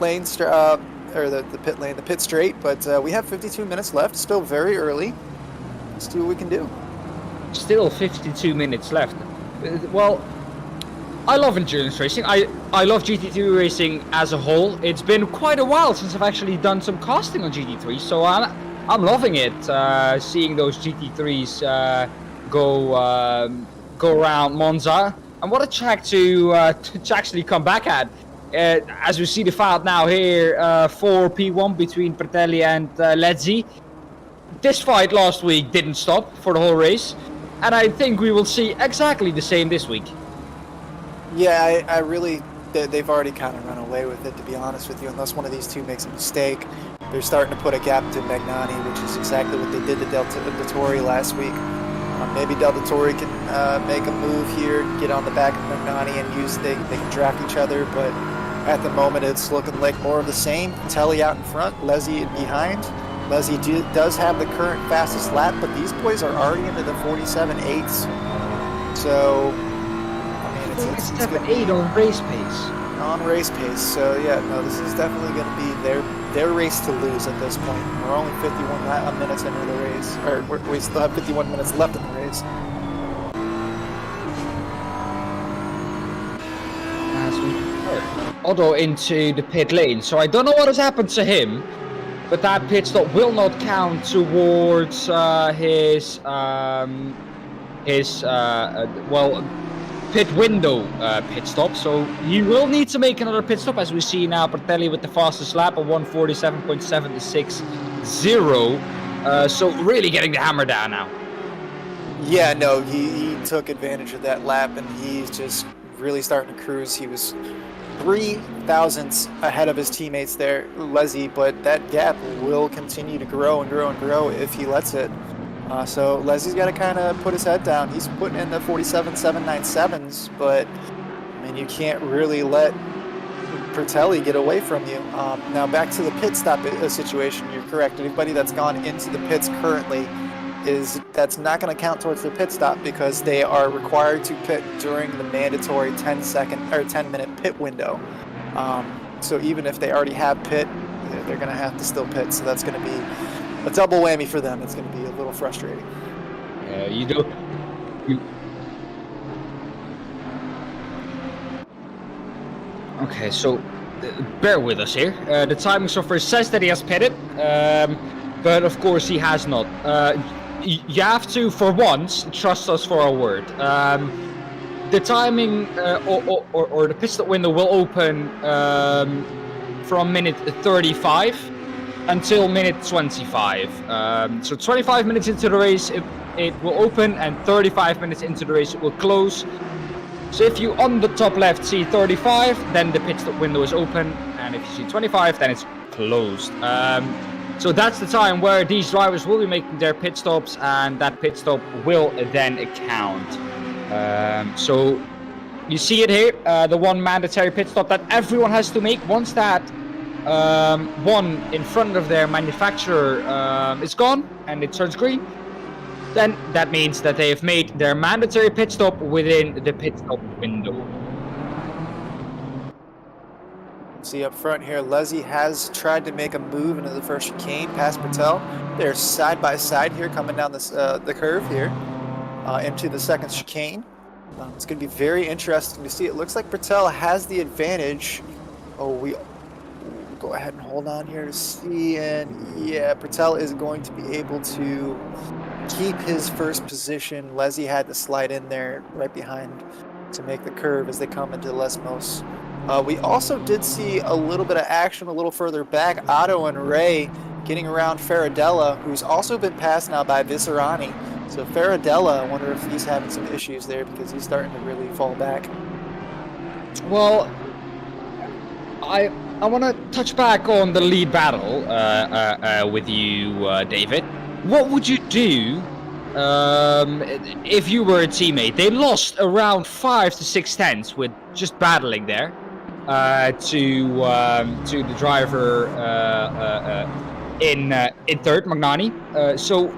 lane, the pit straight, but we have 52 minutes left, still very early. Let's see what we can do. Still 52 minutes left. Well, I love endurance racing. I love GT3 racing as a whole. It's been quite a while since I've actually done some casting on GT3, so I'm loving it. Seeing those GT3s go around Monza, and what a track to actually come back at. As we see the fight now here for P1 between Parrotella and Ledzi. This fight last week didn't stop for the whole race. And I think we will see exactly the same this week. Yeah, I really, they've already kind of run away with it, to be honest with you. Unless one of these two makes a mistake, they're starting to put a gap to Magnani, which is exactly what they did to Del Dottore last week. Maybe Del Dottore can make a move here, get on the back of Magnani, and they can draft each other. But at the moment, it's looking like more of the same. Telly out in front, Leslie behind. Leslie does have the current fastest lap, but these boys are already into the 47.8s. So, I mean, it's 47.8 on race pace. On race pace. So, yeah, no, this is definitely going to be their race to lose at this point. We're only 51 minutes into the race, or we still have 51 minutes left in the race. As we Otto into the pit lane. So I don't know what has happened to him. but that pit stop will not count towards his pit window pit stop. So he will need to make another pit stop, as we see now Parrotella with the fastest lap of 1:47.760. So really getting the hammer down now. Yeah, no, he took advantage of that lap, and he's just really starting to cruise. He was 3 thousandths ahead of his teammates there, Leslie, but that gap will continue to grow and grow and grow if he lets it. So Leslie's got to kind of put his head down. He's putting in the 47.797s, but I mean, you can't really let Parrotella get away from you. Now back to the pit stop situation. You're correct. Anybody that's gone into the pits currently that's not going to count towards their pit stop, because they are required to pit during the mandatory 10-minute pit window. So even if they already have pit, they're going to have to still pit. So that's going to be a double whammy for them. It's going to be a little frustrating. You do. Okay, so bear with us here. The timing software says that he has pitted, but of course he has not. You have to, for once, trust us for our word. The timing or the pit stop window will open from minute 35 until minute 25. So 25 minutes into the race it will open, and 35 minutes into the race it will close. So if you on the top left see 35, then the pit stop window is open, and if you see 25, then it's closed. So that's the time where these drivers will be making their pit stops, and that pit stop will then count. So you see it here, the one mandatory pit stop that everyone has to make. Once that one in front of their manufacturer is gone and it turns green, then that means that they have made their mandatory pit stop within the pit stop window. See up front here, Leslie has tried to make a move into the first chicane past Parrotella. They're side by side here, coming down this the curve here into the second chicane. It's going to be very interesting to see. It looks like Parrotella has the advantage. Oh, we go ahead and hold on here to see, and yeah, Parrotella is going to be able to keep his first position. Leslie had to slide in there right behind to make the curve as they come into Lesmos. We also did see a little bit of action a little further back. Otto and Ray getting around Farradella, who's also been passed now by Viscerani. So Farradella, I wonder if he's having some issues there, because he's starting to really fall back. Well, I want to touch back on the lead battle with you, David. What would you do if you were a teammate? They lost around 5 to 6 tenths with just battling there to the driver in third, Magnani. So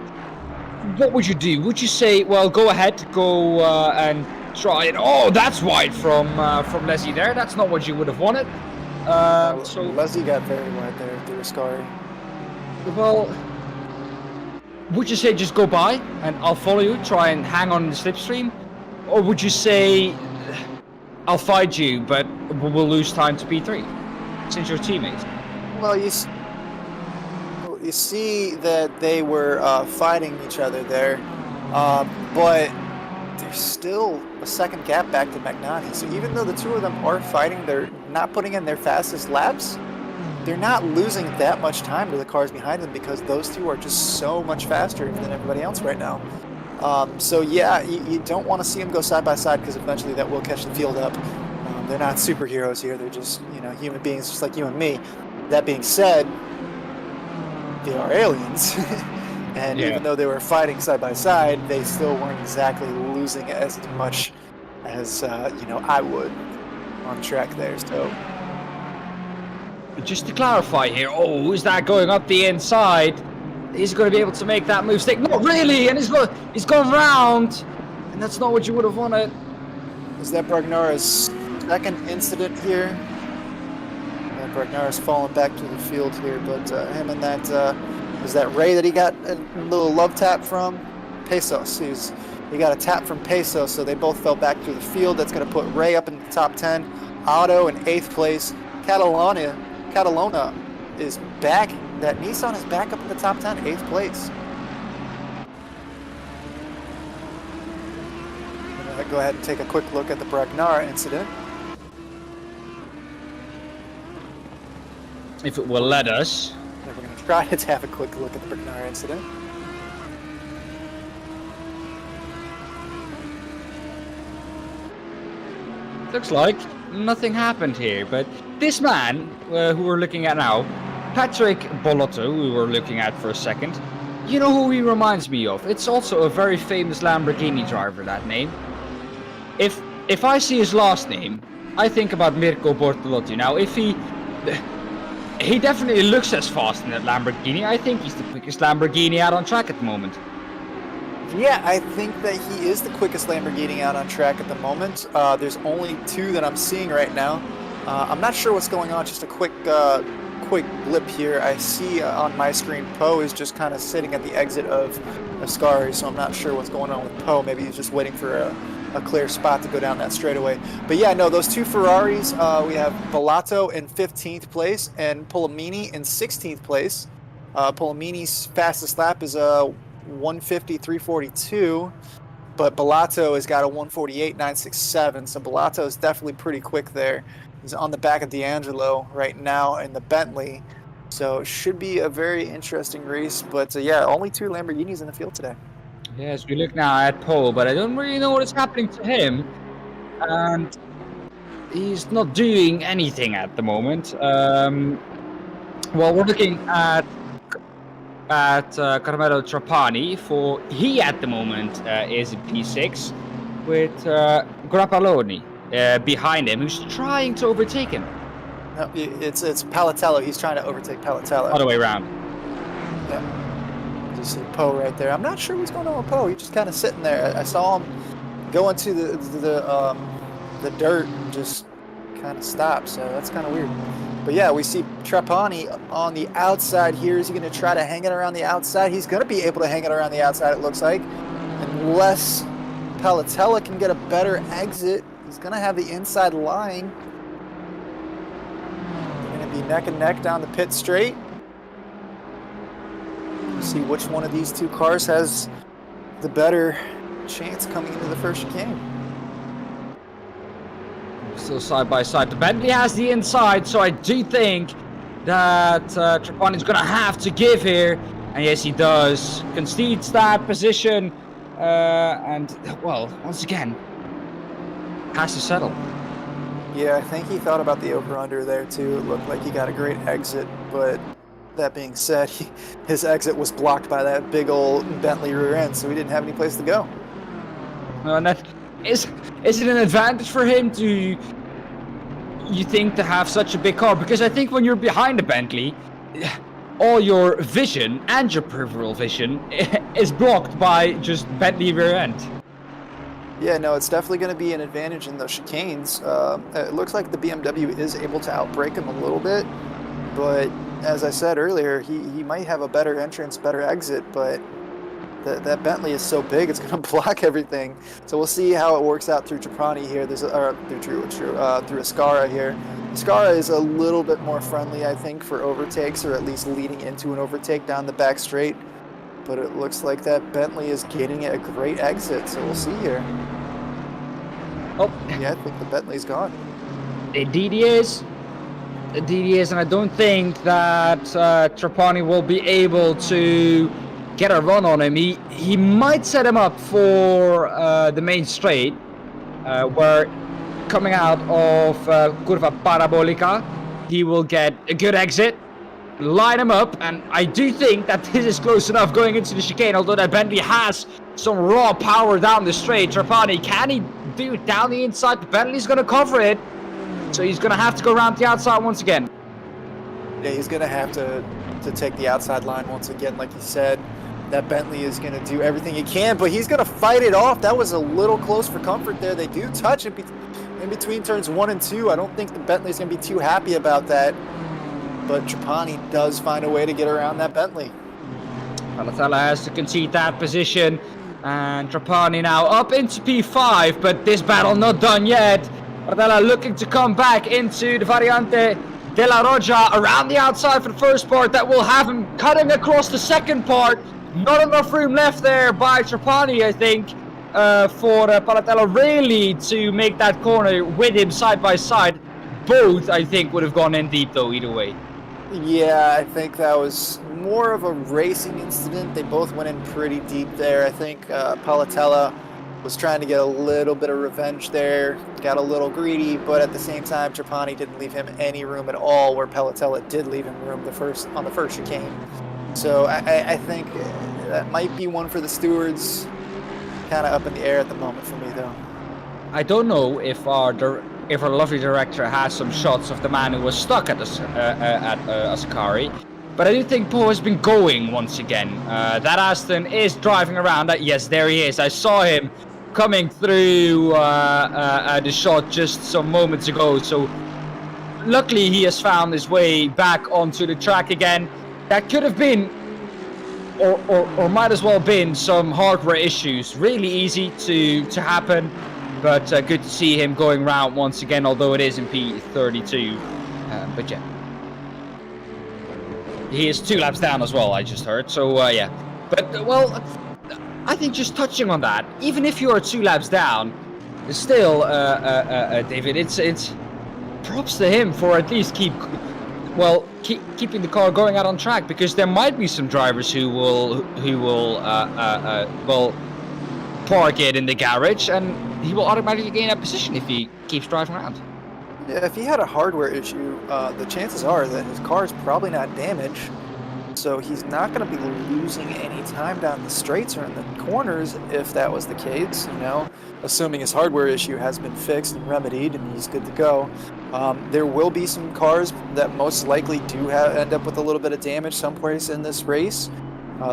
what would you do? Would you say, well, go ahead, go and try it? Oh, that's wide from Leslie there. That's not what you would have wanted. So Leslie got very wide there through Ascari. Well, would you say just go by and I'll follow you, try and hang on in the slipstream? Or would you say I'll fight you, but we'll lose time to P3 since you're teammates? Well, you see that they were fighting each other there, but there's still a second gap back to Magnani. So even though the two of them are fighting, they're not putting in their fastest laps. They're not losing that much time to the cars behind them, because those two are just so much faster than everybody else right now. So yeah, you don't want to see them go side by side, because eventually that will catch the field up. They're not superheroes here. They're just, human beings just like you and me. That being said, they are aliens. And yeah, even though they were fighting side by side, they still weren't exactly losing as much as, I would on track there. So just to clarify here, is that going up the inside? He's going to be able to make that move stick? Not really, and he's gone round, and that's not what you would have wanted. Is that Brachnara's second incident here? And Brachnara's fallen back to the field here, but him and that, was that Ray that he got a little love tap from? Pesos. He got a tap from Pesos, so they both fell back to the field. That's going to put Ray up in the top 10. Otto in 8th place. Catalona is back. That Nissan is back up in the top 10, 8th place. I'm gonna go ahead and take a quick look at the Brachnara incident. If it will let us. And we're going to try to have a quick look at the Brachnara incident. Looks like nothing happened here, but this man who we're looking at now, Patrick Bolotto, who we're looking at for a second, you know who he reminds me of? It's also a very famous Lamborghini driver, that name. If I see his last name, I think about Mirko Bortolotti. Now, if he definitely looks as fast in that Lamborghini. I think he's the quickest Lamborghini out on track at the moment. Yeah, I think that he is the quickest Lamborghini out on track at the moment. There's only 2 that I'm seeing right now. I'm not sure what's going on. Just a quick blip here. I see on my screen Poe is just kind of sitting at the exit of Ascari, so I'm not sure what's going on with Poe. Maybe he's just waiting for a clear spot to go down that straightaway. But yeah, no, those 2 Ferraris, we have Bolotto in 15th place and Polamini in 16th place. Polamini's fastest lap is 150.342, but Bolotto has got a 148.967, so Bolotto is definitely pretty quick there. He's on the back of D'Angelo right now in the Bentley, so it should be a very interesting race. But yeah, only 2 Lamborghinis in the field today. Yes, we look now at Poe, but I don't really know what is happening to him, and he's not doing anything at the moment. Well, we're looking at Carmelo Trapani. He at the moment is in P6 with Grappoloni behind him, who's trying to overtake him. No, it's Parrotella. He's trying to overtake Parrotella. Other way around. Yeah. Just see Poe right there. I'm not sure what's going on with Poe. He's just kind of sitting there. I saw him go into the dirt and just kind of stop. So that's kind of weird. But yeah, we see Trapani on the outside here. Is he going to try to hang it around the outside? He's going to be able to hang it around the outside, it looks like. Unless Parrotella can get a better exit. He's going to have the inside line. They're going to be neck and neck down the pit straight. We'll see which one of these 2 cars has the better chance coming into the first chicane. Still side by side. The Bentley has the inside, so I do think that Trapani's going to have to give here. And yes, he does. Concedes that position. And, well, once again, has to settle. Yeah, I think he thought about the over-under there, too. It looked like he got a great exit, but that being said, his exit was blocked by that big old Bentley rear end, so he didn't have any place to go. And that is it an advantage for him to, you think, to have such a big car? Because I think when you're behind a Bentley, all your vision and your peripheral vision is blocked by just Bentley rear end. Yeah, no, it's definitely going to be an advantage in those chicanes. It looks like the BMW is able to outbrake him a little bit, but as I said earlier, he might have a better entrance, better exit, but that Bentley is so big, it's going to block everything. So we'll see how it works out through Trapani here. Through Ascara here. Ascara is a little bit more friendly, I think, for overtakes, or at least leading into an overtake down the back straight. But it looks like that Bentley is getting a great exit, so we'll see here. Oh, yeah, I think the Bentley's gone. Indeed he is. Indeed he is, and I don't think that Trapani will be able to get a run on him. He might set him up for the main straight, where coming out of Curva Parabolica, he will get a good exit, line him up, and I do think that this is close enough going into the chicane, although that Bentley has some raw power down the straight. Trapani, can he do it down the inside? The Bentley's going to cover it, so he's going to have to go around the outside once again. Yeah, he's going to have to take the outside line once again, like you said. That Bentley is going to do everything he can, but he's going to fight it off. That was a little close for comfort there. They do touch in between turns 1 and 2. I don't think the Bentley's going to be too happy about that, but Trapani does find a way to get around that Bentley. Parrotella has to concede that position, and Trapani now up into P5, but this battle not done yet. Parrotella looking to come back into the Variante De La Roja around the outside for the first part. That will have him cutting across the second part. Not enough room left there by Trapani, I think, for Parrotella really to make that corner with him side by side. Both, I think, would have gone in deep though, either way. Yeah, I think that was more of a racing incident. They both went in pretty deep there. I think Parrotella was trying to get a little bit of revenge there, got a little greedy, but at the same time, Trapani didn't leave him any room at all, where Parrotella did leave him room on the first chicane. So I think that might be one for the stewards. Kind of up in the air at the moment for me, though. I don't know if our lovely director has some shots of the man who was stuck at Ascari, but I do think Poe has been going once again. That Aston is driving around. Yes, there he is. I saw him coming through the shot just some moments ago. So luckily he has found his way back onto the track again. That could have been, or might as well have been, some hardware issues. Really easy to happen, but good to see him going round once again, although it is in P32. But yeah, he is 2 laps down as well, I just heard. So yeah, but well, I think just touching on that, even if you are 2 laps down, still, David, it's props to him for at least keeping the car going out on track, because there might be some drivers who will park it in the garage, and he will automatically gain a position if he keeps driving around. Yeah, if he had a hardware issue, the chances are that his car is probably not damaged, so he's not going to be losing any time down the straights or in the corners if that was the case, you know, assuming his hardware issue has been fixed and remedied and he's good to go. There will be some cars that most likely do end up with a little bit of damage someplace in this race.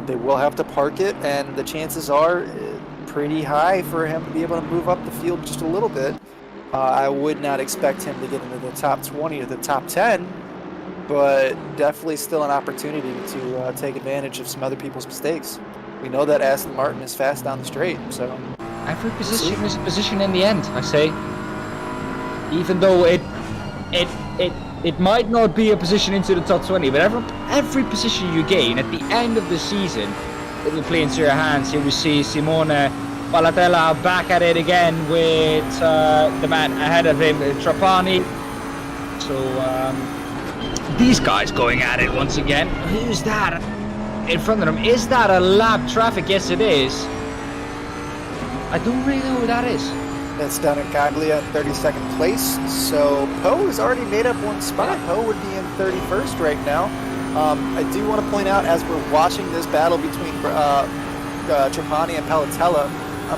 They will have to park it, and the chances are pretty high for him to be able to move up the field just a little bit. I would not expect him to get into the top 20 or the top 10, but definitely still an opportunity to take advantage of some other people's mistakes. We know that Aston Martin is fast down the straight, so every position is a position in the end, I say. Even though it might not be a position into the top 20, but every position you gain at the end of the season, it will play into your hands. Here we see Simone Parrotella back at it again with the man ahead of him, Trapani. So these guys going at it once again. Who's that in front of them? Is that a lap traffic? Yes, it is. I don't really know who that is. That's Daan and Caglia in 32nd place. So Poe has already made up one spot. Poe would be in 31st right now. I do want to point out, as we're watching this battle between Trapani and Parrotella,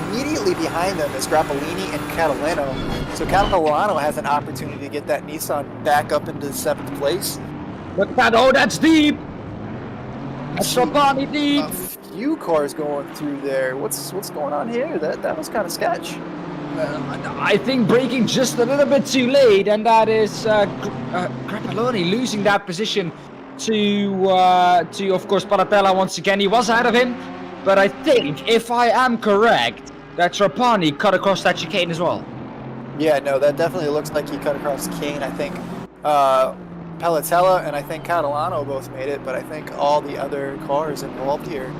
immediately behind them is Grappolini and Catalano. So Catalano has an opportunity to get that Nissan back up into 7th place. Look at that! Oh, that's deep. That's Trapani deep. A few cars going through there. What's going on here? That was kind of sketch. I think braking just a little bit too late, and that is Grappolini losing that position to of course Parrotella once again. He was ahead of him, but I think, if I am correct, that Trapani cut across that chicane as well. Yeah, no, that definitely looks like he cut across the chicane. I think Parrotella and I think Catalano both made it, but I think all the other cars involved here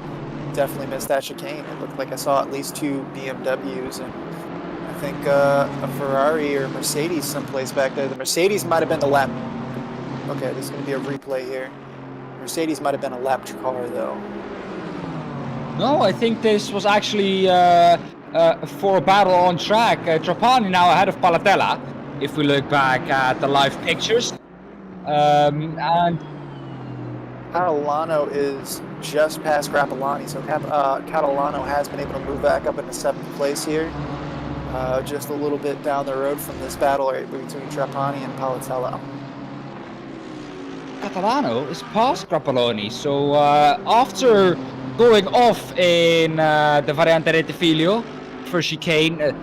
definitely missed that chicane. It looked like I saw at least 2 BMWs and I think a Ferrari or Mercedes someplace back there. The Mercedes might have been the lap. Okay, there's going to be a replay here. Mercedes might have been a lap car, though. No, I think this was actually for a battle on track. Trapani now ahead of Parrotella, if we look back at the live pictures. And Catalano is just past Grappolini, so Catalano has been able to move back up into 7th place here. Just a little bit down the road from this battle right between Trapani and Parrotella. Catalano is past Grappolini, so after going off in the Variante Rettifilo for chicane,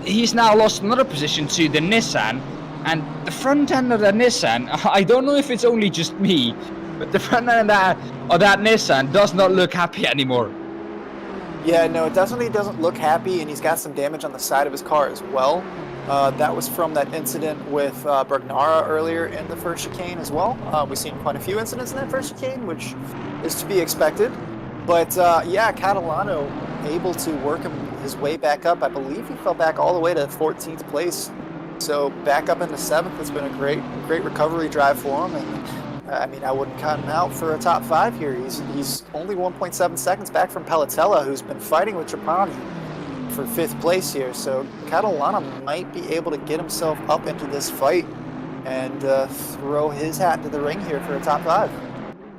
he's now lost another position to the Nissan, and the front end of the Nissan, I don't know if it's only just me, but the front end of that Nissan does not look happy anymore. Yeah, no, it definitely doesn't look happy, and he's got some damage on the side of his car as well. That was from that incident with Brachnara earlier in the first chicane as well. We've seen quite a few incidents in that first chicane, which is to be expected. But yeah, Catalano able to work his way back up. I believe he fell back all the way to 14th place. So back up into 7th. It's been a great recovery drive for him. And I mean, I wouldn't count him out for a top 5 here. He's only 1.7 seconds back from Parrotella, who's been fighting with Trapani for 5th place here. So Catalano might be able to get himself up into this fight and throw his hat into the ring here for a top 5.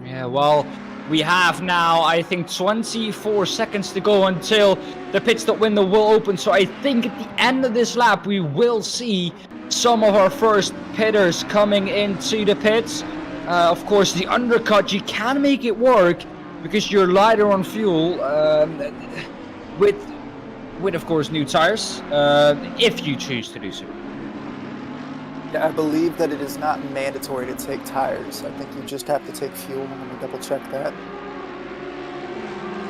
Yeah, well, we have now, I think, 24 seconds to go until the pit stop window will open. So I think at the end of this lap, we will see some of our first pitters coming into the pits. Of course, the undercut, you can make it work because you're lighter on fuel with of course, new tires, if you choose to do so. Yeah, I believe that it is not mandatory to take tires. I think you just have to take fuel. I'm going to double check that.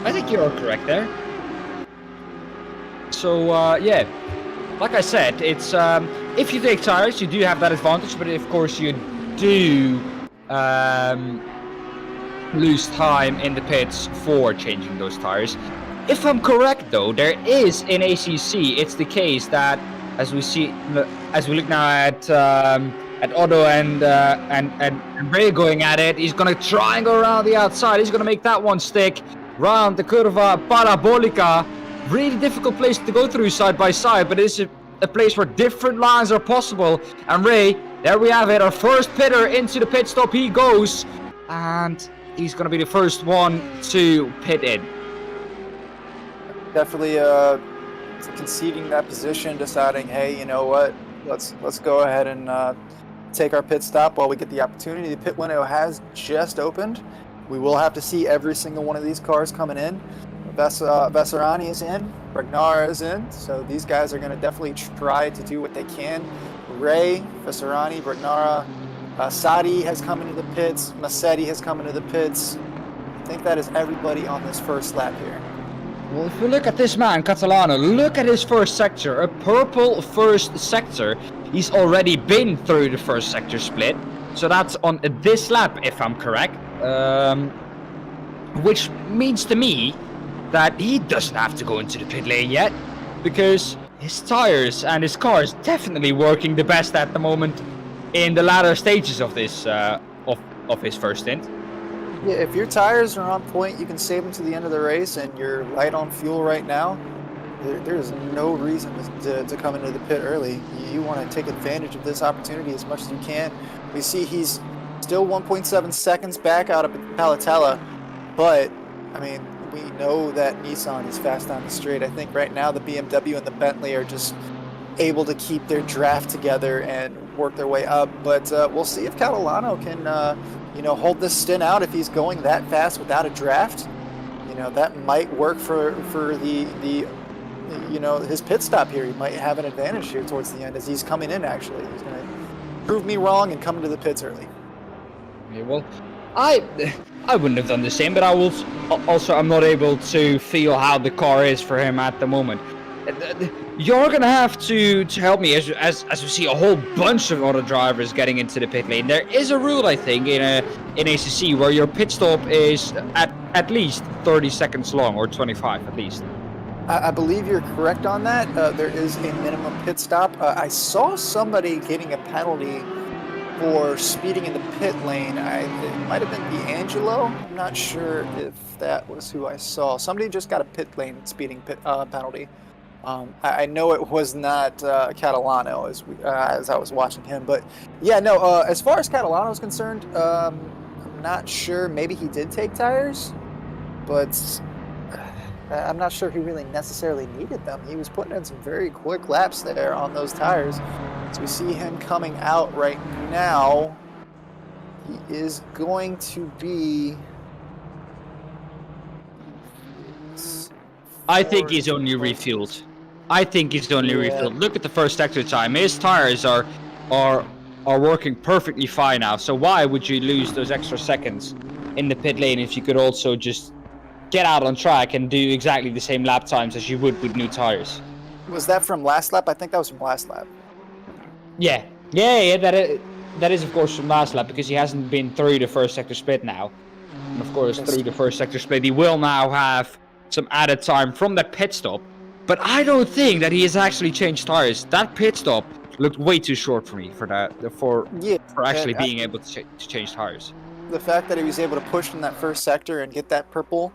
I think you're correct there. So, yeah, like I said, it's if you take tires, you do have that advantage, but of course you do lose time in the pits for changing those tires. If I'm correct, though, there is in ACC, it's the case that as we look now at Otto and Ray going at it, he's gonna try and go around the outside. He's gonna make that one stick round the curva parabolica. Really difficult place to go through side by side, but it's a place where different lines are possible. And Ray, there we have it, our first pitter into the pit stop. He goes, and he's gonna be the first one to pit in. Definitely conceding that position, deciding, hey, you know what, let's go ahead and take our pit stop while we get the opportunity. The pit window has just opened. We will have to see every single one of these cars coming in. Vesarani is in, Brachnara is in, so these guys are going to definitely try to do what they can. Ray, Vesarani, Brachnara, Sadi has come into the pits, Massetti has come into the pits. I think that is everybody on this first lap here. Well, if we look at this man, Catalano, look at his first sector, a purple first sector. He's already been through the first sector split, so that's on this lap, if I'm correct. Which means to me that he doesn't have to go into the pit lane yet, because his tires and his car is definitely working the best at the moment in the latter stages of this of his first stint. Yeah, if your tires are on point, you can save them to the end of the race, and you're light on fuel right now, there's no reason to come into the pit early. You want to take advantage of this opportunity as much as you can. We see he's still 1.7 seconds back out of Parrotella, but, I mean, we know that Nissan is fast on the straight. I think right now the BMW and the Bentley are just able to keep their draft together and work their way up, but we'll see if Catalano can hold this stint out. If he's going that fast without a draft, that might work for the his pit stop here. He might have an advantage here towards the end as he's coming in. Actually, he's going to prove me wrong and come into the pits early. Yeah, well, I wouldn't have done the same, but I'm not able to feel how the car is for him at the moment. You're gonna have to help me as we see a whole bunch of other drivers getting into the pit lane. There is a rule, I think, in ACC where your pit stop is at least 30 seconds long, or 25 at least. I believe you're correct on that. There is a minimum pit stop. I saw somebody getting a penalty for speeding in the pit lane. It might have been D'Angelo. I'm not sure if that was who I saw. Somebody just got a pit lane speeding penalty. I know it was not Catalano as I was watching him, but yeah, no. As far as Catalano is concerned, I'm not sure. Maybe he did take tires, but I'm not sure he really necessarily needed them. He was putting in some very quick laps there on those tires. So we see him coming out right now. He is going to be... I think he's only refueled. Refueled. Look at the first sector time. His tires are working perfectly fine now. So why would you lose those extra seconds in the pit lane if you could also just get out on track and do exactly the same lap times as you would with new tires? Was that from last lap? I think that was from last lap. Yeah. That is of course from last lap because he hasn't been through the first sector split now. And of course, through the first sector split, he will now have some added time from that pit stop. But I don't think that he has actually changed tires. That pit stop looked way too short for me for actually being able to change tires. The fact that he was able to push in that first sector and get that purple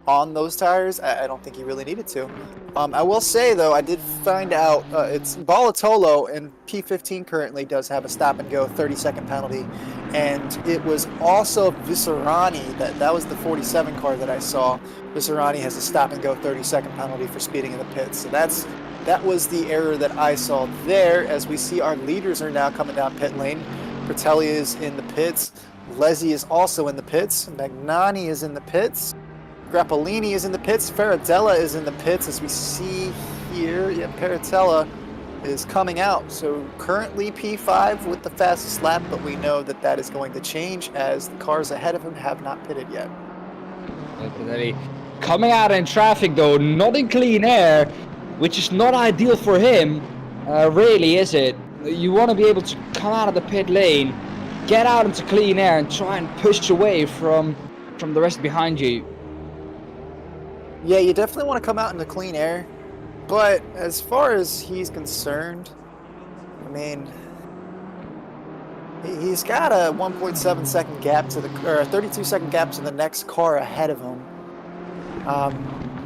on those tires, I don't think he really needed to. I will say though, I did find out it's Bolitolo in P15 currently does have a stop and go 30-second penalty, and it was also Visserani that was the 47 car that I saw. Visserani has a stop and go 30-second penalty for speeding in the pits. So that was the error that I saw there. As we see, our leaders are now coming down pit lane. Fratelli is in the pits. Lezzi is also in the pits. Magnani is in the pits. Grappolini is in the pits. Parrotella is in the pits, as we see here. Yeah, Parrotella is coming out. So currently P5 with the fastest lap, but we know that is going to change as the cars ahead of him have not pitted yet. Definitely. Coming out in traffic though, not in clean air, which is not ideal for him, really, is it? You want to be able to come out of the pit lane, get out into clean air and try and push away from the rest behind you. Yeah, you definitely want to come out into clean air, but as far as he's concerned, I mean, he's got a 1.7 second gap to or a 32-second gap to the next car ahead of him.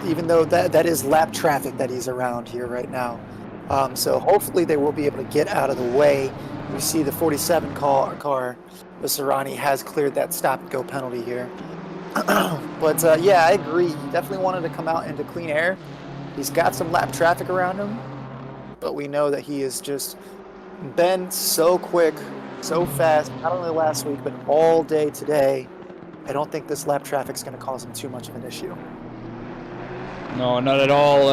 Even though that is lap traffic that he's around here right now. So hopefully they will be able to get out of the way. We see the 47 car, Visserani has cleared that stop and go penalty here. But yeah, I agree. He definitely wanted to come out into clean air. He's got some lap traffic around him, but we know that he has just been so quick, so fast, not only last week, but all day today. I don't think this lap traffic is going to cause him too much of an issue. No, not at all.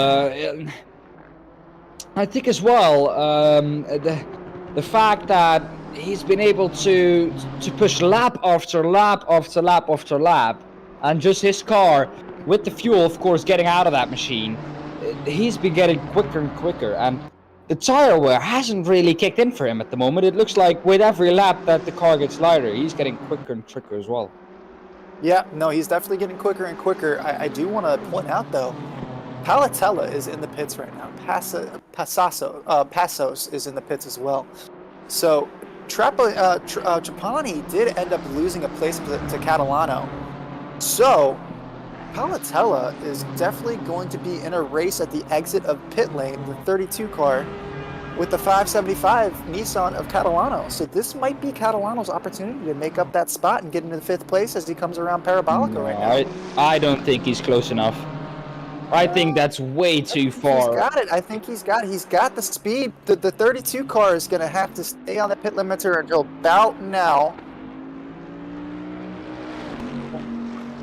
I think as well, the fact that he's been able to push lap after lap after lap after lap, and just his car, with the fuel, of course, getting out of that machine, he's been getting quicker and quicker, and the tire wear hasn't really kicked in for him at the moment. It looks like with every lap that the car gets lighter, he's getting quicker and quicker as well. Yeah, no, he's definitely getting quicker and quicker. I do want to point out, though, Parrotella is in the pits right now. Passos is in the pits as well. So Trapani did end up losing a place to Catalano. So Parrotella is definitely going to be in a race at the exit of pit lane, the 32 car, with the 575 Nissan of Catalano. So this might be Catalano's opportunity to make up that spot and get into the 5th place as he comes around Parabolica right now. I don't think he's close enough. I think that's way too far. He's got it. I think he's got the speed. The 32 car is going to have to stay on the pit limiter until about now.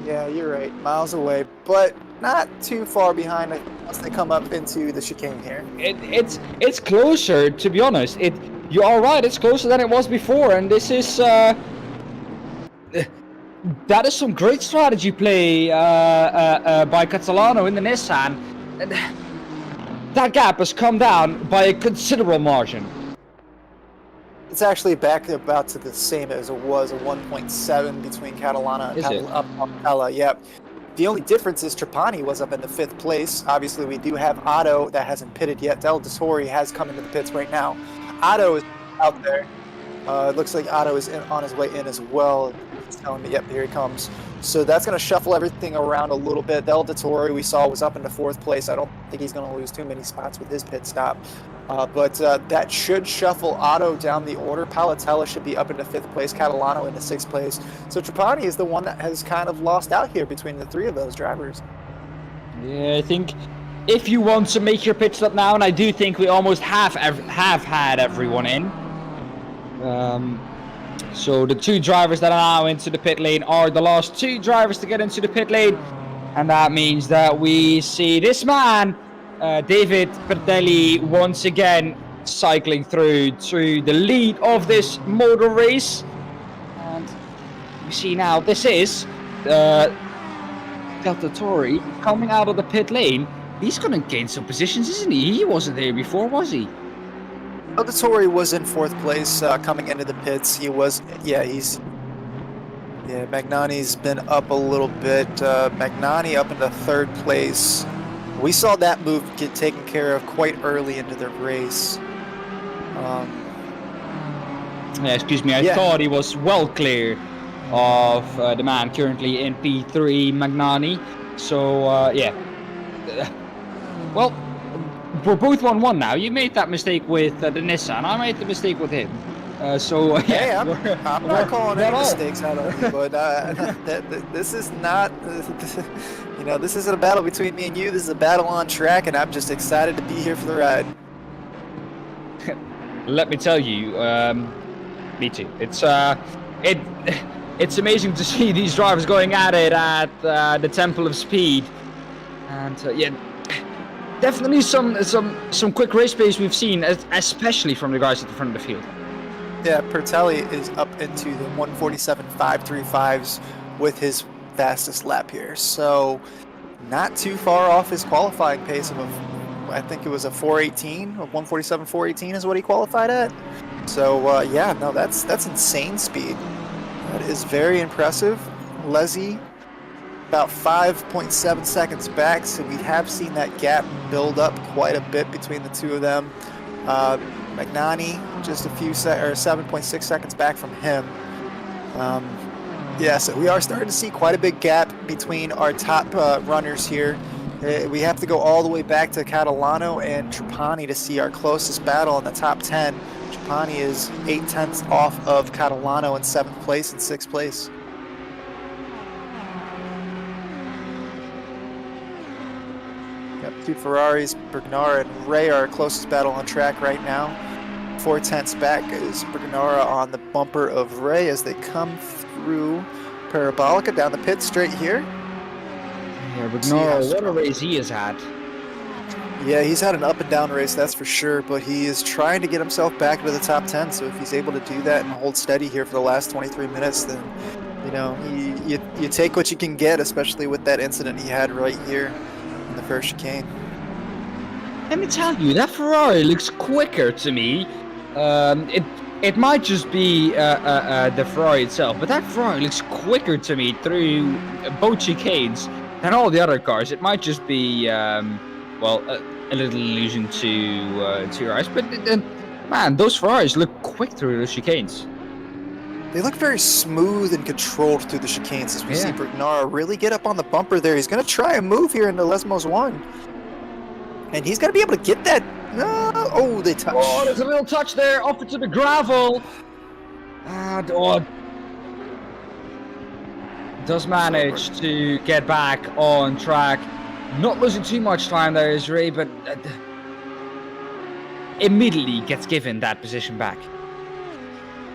Yeah, you're right. Miles away, but not too far behind once they come up into the chicane here. It's closer, to be honest. You are right. It's closer than it was before, and this is that is some great strategy play by Catalano in the Nissan. That gap has come down by a considerable margin. It's actually back about to the same as it was, a 1.7 between Catalana and Parrotella. Yep. The only difference is Trapani was up in the 5th place. Obviously, we do have Otto that hasn't pitted yet. Del Dettori has come into the pits right now. Otto is out there. It looks like Otto is on his way in as well. It's telling me, yep, here he comes. So that's going to shuffle everything around a little bit. Del Dettori, we saw, was up in the 4th place. I don't think he's going to lose too many spots with his pit stop. But that should shuffle Otto down the order. Parrotella should be up into 5th place, Catalano into 6th place. So Trapani is the one that has kind of lost out here between the 3 of those drivers. Yeah, I think if you want to make your pit stop now, and I do think we almost have had everyone in. So the 2 drivers that are now into the pit lane are the last 2 drivers to get into the pit lane. And that means that we see this man, David Bertelli, once again cycling through to the lead of this motor race. And we see now this is Del Dettori coming out of the pit lane. He's going to gain some positions, isn't he? He wasn't there before, was he? Auditory was in 4th place coming into the pits. He was, Magnani's been up a little bit. Magnani up into 3rd place. We saw that move get taken care of quite early into the race. Yeah, excuse me, I thought he was well clear of the man currently in P3, Magnani. So, well, we're both 1-1 now. You made that mistake with the Nissan. I made the mistake with him. I'm not calling any mistakes out of you, but this is not, this isn't a battle between me and you. This is a battle on track, and I'm just excited to be here for the ride. Let me tell you, me too. It's amazing to see these drivers going at it at the Temple of Speed, and definitely some quick race pace we've seen, especially from the guys at the front of the field. Yeah, Parrotella is up into the 147.535s with his fastest lap here, so not too far off his qualifying pace of I think it was a 418, a 147.418 is what he qualified at. So that's insane speed. That is very impressive. Leslie about 5.7 seconds back, so we have seen that gap build up quite a bit between the two of them. Magnani just 7.6 seconds back from him. So we are starting to see quite a big gap between our top runners here. We have to go all the way back to Catalano and Trapani to see our closest battle in the top 10. Trapani is 0.8 off of Catalano in 7th place and 6th place. Got 2 Ferraris, Brachnara and Ray are our closest battle on track right now. 0.4 back is Brachnara on the bumper of Ray as they come through Parabolica down the pit straight here. Yeah, Brachnara, what a race he has had. Yeah, he's had an up and down race, that's for sure, but he is trying to get himself back into the top 10, so if he's able to do that and hold steady here for the last 23 minutes, then, you take what you can get, especially with that incident he had right here in the first chicane. Let me tell you, that Ferrari looks quicker to me. It might just be the Ferrari itself, but that Ferrari looks quicker to me through both chicanes than all the other cars. It might just be, a little illusion to your eyes, but man, those Ferraris look quick through those chicanes. They look very smooth and controlled through the chicanes as we see Brachnara really get up on the bumper there. He's going to try a move here into Lesmos 1. And he's got to be able to get that. No, they touch. Oh, there's a little touch there, off into the gravel. Does manage to get back on track. Not losing too much time there is Ray, but immediately gets given that position back.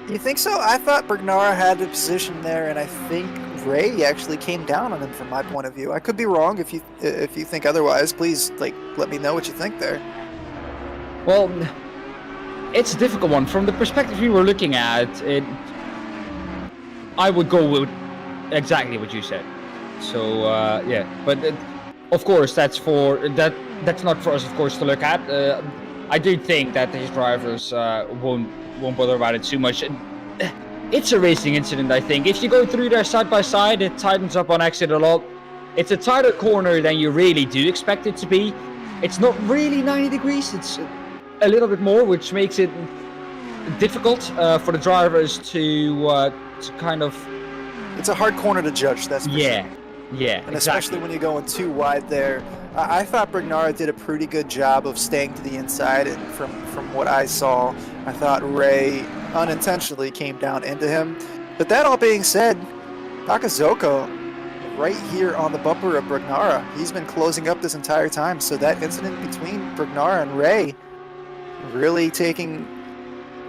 You think so? I thought Brachnara had the position there, and I think Ray actually came down on him from my point of view. I could be wrong. If you think otherwise, please let me know what you think there. Well, it's a difficult one. From the perspective we were looking at, I would go with exactly what you said. So but of course that's not for us, of course, to look at. I do think that these drivers won't bother about it too much. It's a racing incident, I think. If you go through there side by side, it tightens up on exit a lot. It's a tighter corner than you really do expect it to be. It's not really 90 degrees, it's a little bit more, which makes it difficult for the drivers to kind of... It's a hard corner to judge, that's for sure. Yeah, and especially when you're going too wide there. I thought Brachnara did a pretty good job of staying to the inside, and from what I saw, I thought Ray unintentionally came down into him. But that all being said, Takazuka right here on the bumper of Brachnara, he's been closing up this entire time, so that incident between Brachnara and Ray really taking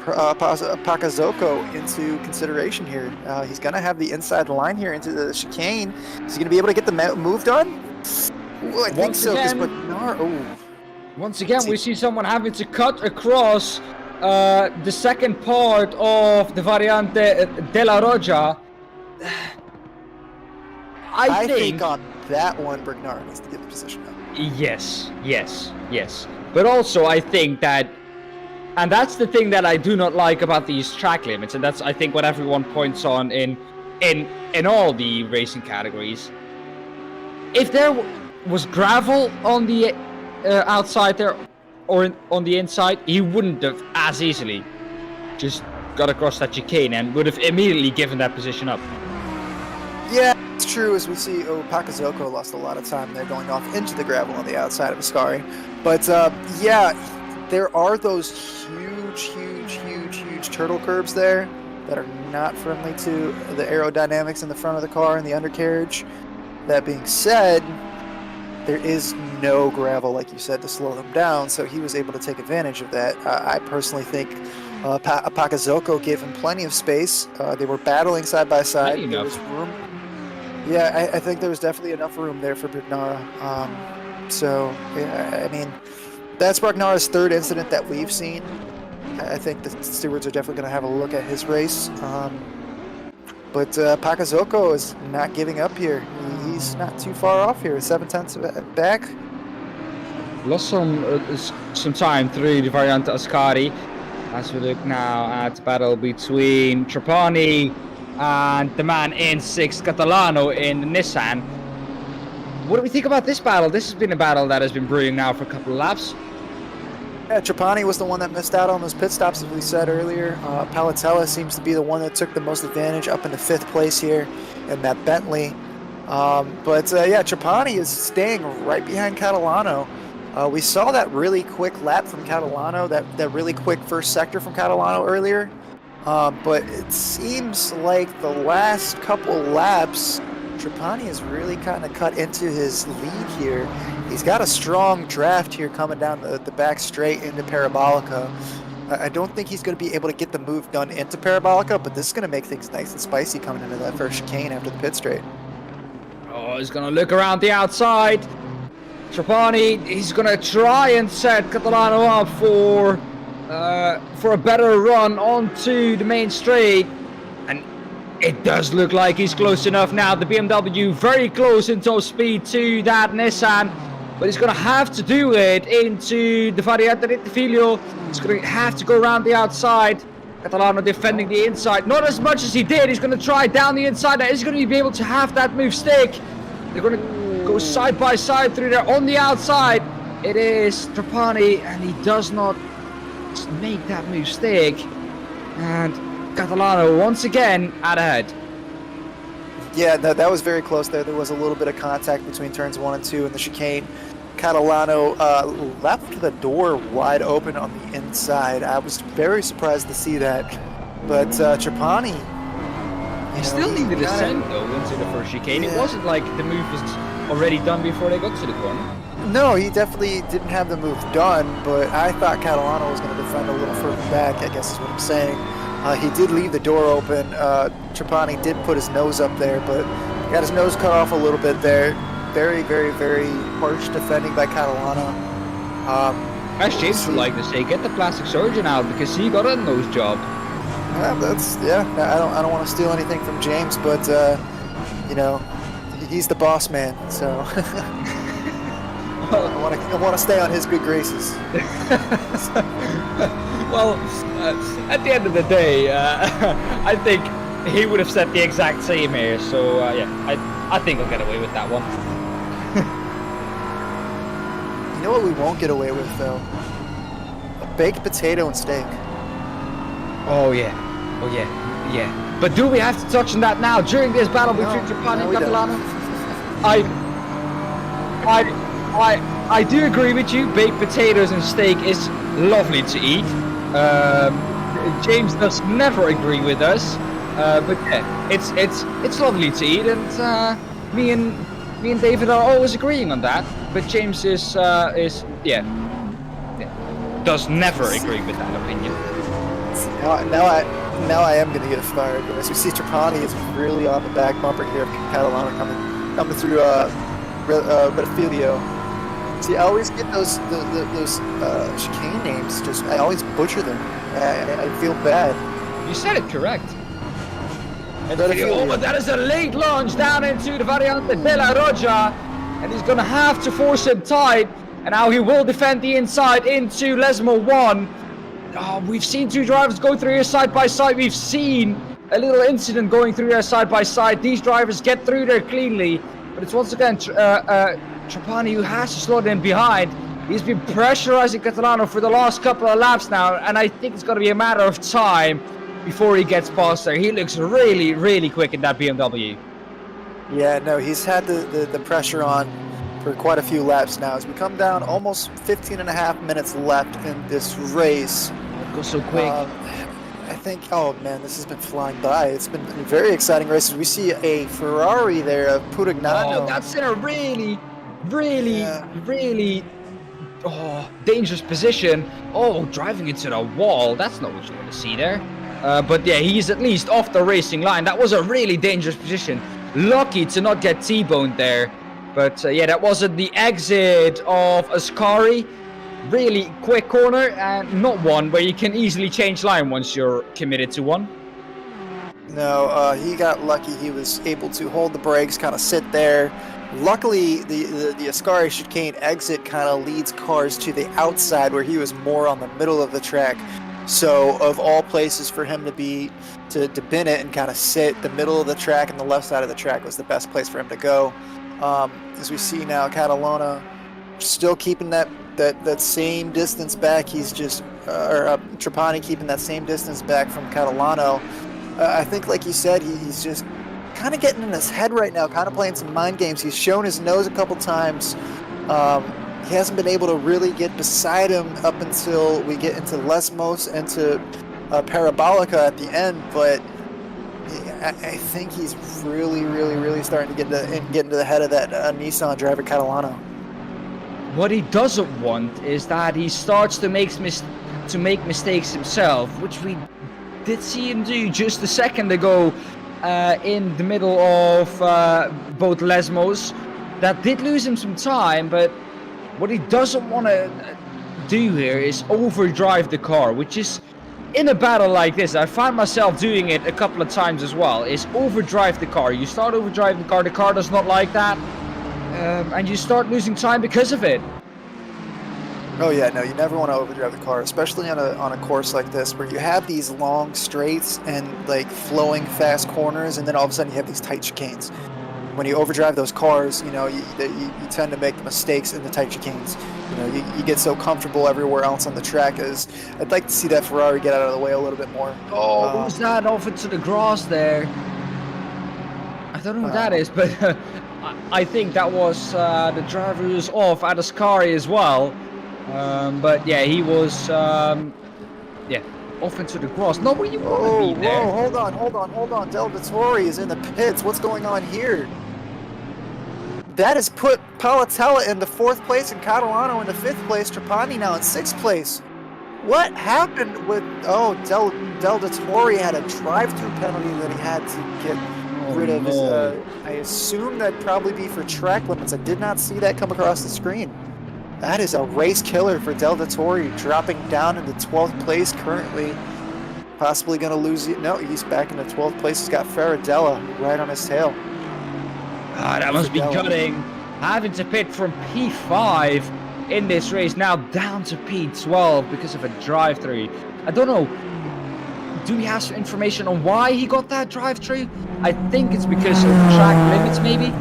Takazuka into consideration here. He's going to have the inside line here into the chicane. Is he going to be able to get the move done? Ooh, I think so, because Brachnara... Once again, we see someone having to cut across the second part of the Variante della Roggia. I think on that one, Brachnara needs to get the position up. Yes. But also, I think that And that's the thing that I do not like about these track limits, and that's I think what everyone points on in all the racing categories. If there was gravel on the outside there or on the inside, he wouldn't have as easily just got across that chicane and would have immediately given that position up. Yeah, it's true. As we see, Pakazoko lost a lot of time there going off into the gravel on the outside of Ascari. But yeah, there are those huge turtle curbs there that are not friendly to the aerodynamics in the front of the car and the undercarriage. That being said, there is no gravel, like you said, to slow them down, so he was able to take advantage of that. I personally think Pakazoko gave him plenty of space. They were battling side by side. There was room. Yeah, I think there was definitely enough room there for Brachnara. So, yeah, I mean, that's Brachnara's third incident that we've seen. I think the stewards are definitely going to have a look at his race. But Pakazoko is not giving up here. He's not too far off here, 7/10 back. Lost some time through the Variante Ascari. As we look now at the battle between Trapani and the man in 6th, Catalano in the Nissan. What do we think about this battle? This has been a battle that has been brewing now for a couple of laps. Yeah, Trapani was the one that missed out on those pit stops, as we said earlier. Parrotella seems to be the one that took the most advantage up into 5th place here in that Bentley. Yeah, Trapani is staying right behind Catalano. We saw that really quick lap from Catalano, that really quick first sector from Catalano earlier. But it seems like the last couple laps, Trapani has really kind of cut into his lead here. He's got a strong draft here coming down the back straight into Parabolica. I don't think he's going to be able to get the move done into Parabolica, but this is going to make things nice and spicy coming into that first chicane after the pit straight. Oh, he's going to look around the outside. Trapani, he's going to try and set Catalano up for a better run onto the main straight. And it does look like he's close enough now. The BMW very close in top speed to that Nissan. But he's going to have to do it into the Variante T'Inculo. He's going to have to go around the outside. Catalano defending the inside. Not as much as he did. He's going to try down the inside. Now, is he going to be able to have that move stick? They're going to go side by side through there on the outside. It is Trapani, and he does not make that move stick. And Catalano once again out ahead. Yeah, that was very close there. There was a little bit of contact between turns 1 and 2 in the chicane. Catalano left the door wide open on the inside. I was very surprised to see that. But Trapani... He still needed a descent though into the first chicane. Yeah. It wasn't like the move was already done before they got to the corner. No, he definitely didn't have the move done, but I thought Catalano was going to defend a little further back, I guess is what I'm saying. He did leave the door open. Trapani did put his nose up there, but got his nose cut off a little bit there. Very harsh defending by Catalano. As James would like to say, get the plastic surgeon out because he got a nose job. Yeah, I don't want to steal anything from James, but you know, he's the boss man, so I want to stay on his good graces. Well, at the end of the day, I think he would have said the exact same here. So yeah, I think I'll get away with that one. You know what we won't get away with though? A baked potato and steak. Oh yeah. But do we have to touch on that now during this battle between Trapani and Catalano? I do agree with you. Baked potatoes and steak is lovely to eat. James does never agree with us, but yeah, it's lovely to eat, and me and David are always agreeing on that. But James does never agree with that opinion. Now I am going to get fired. As we see, Trapani is really on the back bumper here of Catalano coming through Refueling. See, I always get those chicane names. I always butcher them. I feel bad. You said it correct. But that is a late launch down into the Variante della Roggia, and he's going to have to force him tight. And now he will defend the inside into Lesmo 1. we've seen two drivers go through here side by side. We've seen a little incident going through there side by side. These drivers get through there cleanly, but it's once again Trapani who has to slot in behind. He's been pressurizing Catalano for the last couple of laps now, and I think it's going to be a matter of time before he gets past there. He looks really, really quick in that BMW. Yeah, no, he's had the pressure on for quite a few laps now. As we come down, almost 15 and a half minutes left in this race. It goes so quick. I think, oh man, this has been flying by. It's been a very exciting race. We see a Ferrari there of Pudagnano. Oh, that's in a really dangerous position. Oh, driving into the wall. That's not what you want to see there. But yeah, he's at least off the racing line. That was a really dangerous position. Lucky to not get T-boned there. But yeah, that was at the exit of Ascari. Really quick corner, and not one where you can easily change line once you're committed to one. No, he got lucky. He was able to hold the brakes, kind of sit there. Luckily, the Ascari chicane exit kind of leads cars to the outside where he was more on the middle of the track. So of all places for him to be, to bin it and kind of sit, the middle of the track and the left side of the track was the best place for him to go. As we see now, Catalano still keeping that same distance back. He's just, Trapani keeping that same distance back from Catalano. I think, like you said, he's just kind of getting in his head right now, kind of playing some mind games. He's shown his nose a couple times. He hasn't been able to really get beside him up until we get into Lesmos and to Parabolica at the end, but I think he's really starting to get into the head of that Nissan driver, Catalano. What he doesn't want is that he starts to make mistakes himself, which we did see him do just a second ago in the middle of both Lesmos. That did lose him some time, but what he doesn't want to do here is overdrive the car, which is, in a battle like this, I find myself doing it a couple of times as well, is overdrive the car. You start overdriving the car does not like that, and you start losing time because of it. Oh yeah, no, you never want to overdrive the car, especially on a course like this where you have these long straights and like flowing fast corners, and then all of a sudden you have these tight chicanes. When you overdrive those cars, you know, you tend to make the mistakes in the tight chicanes. You know, you get so comfortable everywhere else on the track. I'd like to see that Ferrari get out of the way a little bit more. Oh, who's that off into the grass there? I don't know who that is, but I think that was the driver who was off at Ascari as well. But yeah, he was off into the grass. Not where you want to be there. Whoa, hold on. Del Vittori is in the pits. What's going on here? That has put Parrotella in the 4th place and Catalano in the 5th place. Trapani now in 6th place. What happened with... Oh, Del Vittori had a drive-through penalty that he had to get rid of. I assume that'd probably be for track limits. I did not see that come across the screen. That is a race killer for Del Vittori, dropping down into 12th place currently. Possibly going to lose it. No, he's back in the 12th place. He's got Faradella right on his tail. That must be gutting. Having to pit from P5 in this race, now down to P12 because of a drive-through. I don't know. Do we have some information on why he got that drive-through? I think it's because of track limits, maybe.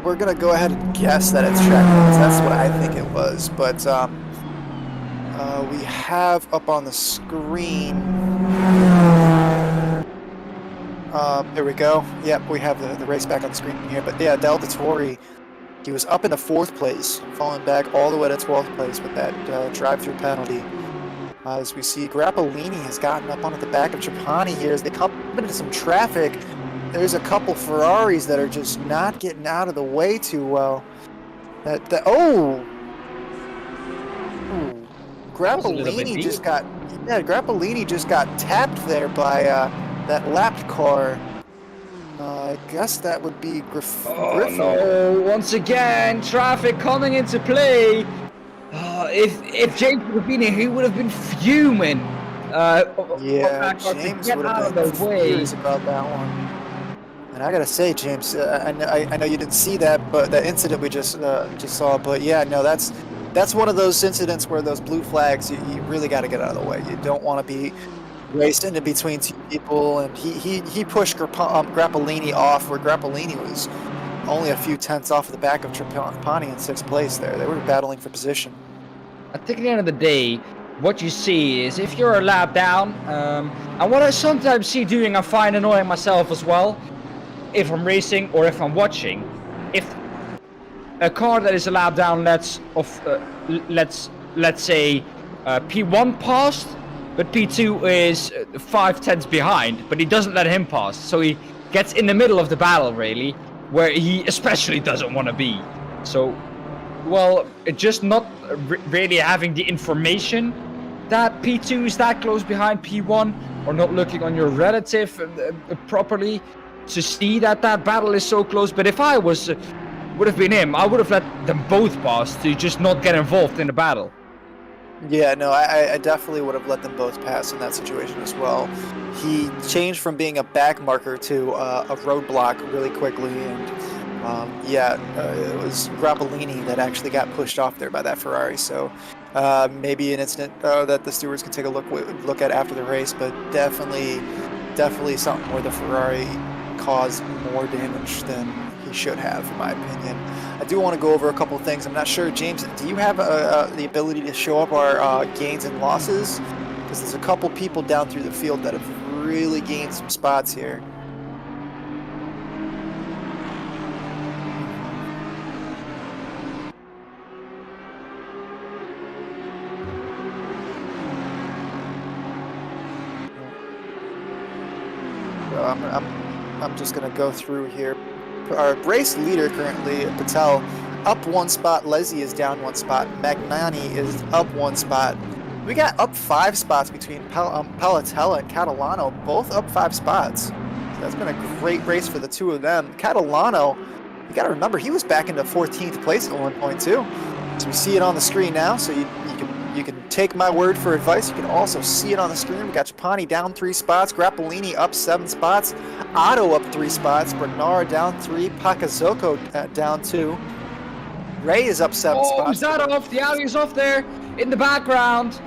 We're going to go ahead and guess that it's track limits. That's what I think it was. But we have up on the screen... there we go. Yep, we have the race back on the screen here. But yeah, Del Vittori, he was up in the 4th place, falling back all the way to 12th place with that drive-through penalty. As we see, Grappellini has gotten up onto the back of Trapani here as they come into some traffic. There's a couple Ferraris that are just not getting out of the way too well. Grappellini just got tapped there by that lapped car. I guess that would be Griffin. Oh no, once again, traffic coming into play. If James would have been here, he would have been fuming. James would have been furious about that one. And I gotta say, James, I know you didn't see that, but that incident we just saw. But yeah, no, that's that's one of those incidents where those blue flags, you really got to get out of the way. You don't want to be racing in between two people, and he pushed Grappolini off, where Grappolini was only a few tenths off the back of Trapani in 6th place there. They were battling for position. I think at the end of the day, what you see is if you're a lap down, and what I sometimes see doing, I find annoying myself as well, if I'm racing or if I'm watching, if a car that is a lap down let's say P1 passed, but P2 is 5 tenths behind, but he doesn't let him pass, so he gets in the middle of the battle really, where he especially doesn't want to be. So, well, just not really having the information that P2 is that close behind P1, or not looking on your relative properly to see that battle is so close. But if I would have been him, I would have let them both pass to just not get involved in the battle. Yeah, no, I definitely would have let them both pass in that situation as well. He changed from being a back marker to a roadblock really quickly, and it was Grappolini that actually got pushed off there by that Ferrari. So maybe an incident that the stewards can take a look at after the race, but definitely something where the Ferrari caused more damage than he should have, in my opinion. I do want to go over a couple of things. I'm not sure, James, do you have the ability to show up our gains and losses? Because there's a couple people down through the field that have really gained some spots here. I'm just going to go through here. Our race leader currently, Patel, up 1 spot. Leslie is down 1 spot. Magnani is up 1 spot. We got up 5 spots between Parrotella and Catalano, both up 5 spots. So that's been a great race for the two of them. Catalano, you got to remember, he was back into 14th place at one point too. So we see it on the screen now, so you can take my word for advice. You can also see it on the screen. We got Trapani down 3 spots, Grappolini up 7 spots, Otto up 3 spots, Brachnara down 3, Pakazoko down 2. Ray is up 7 spots. Oh, is that off? The alley is off there in the background.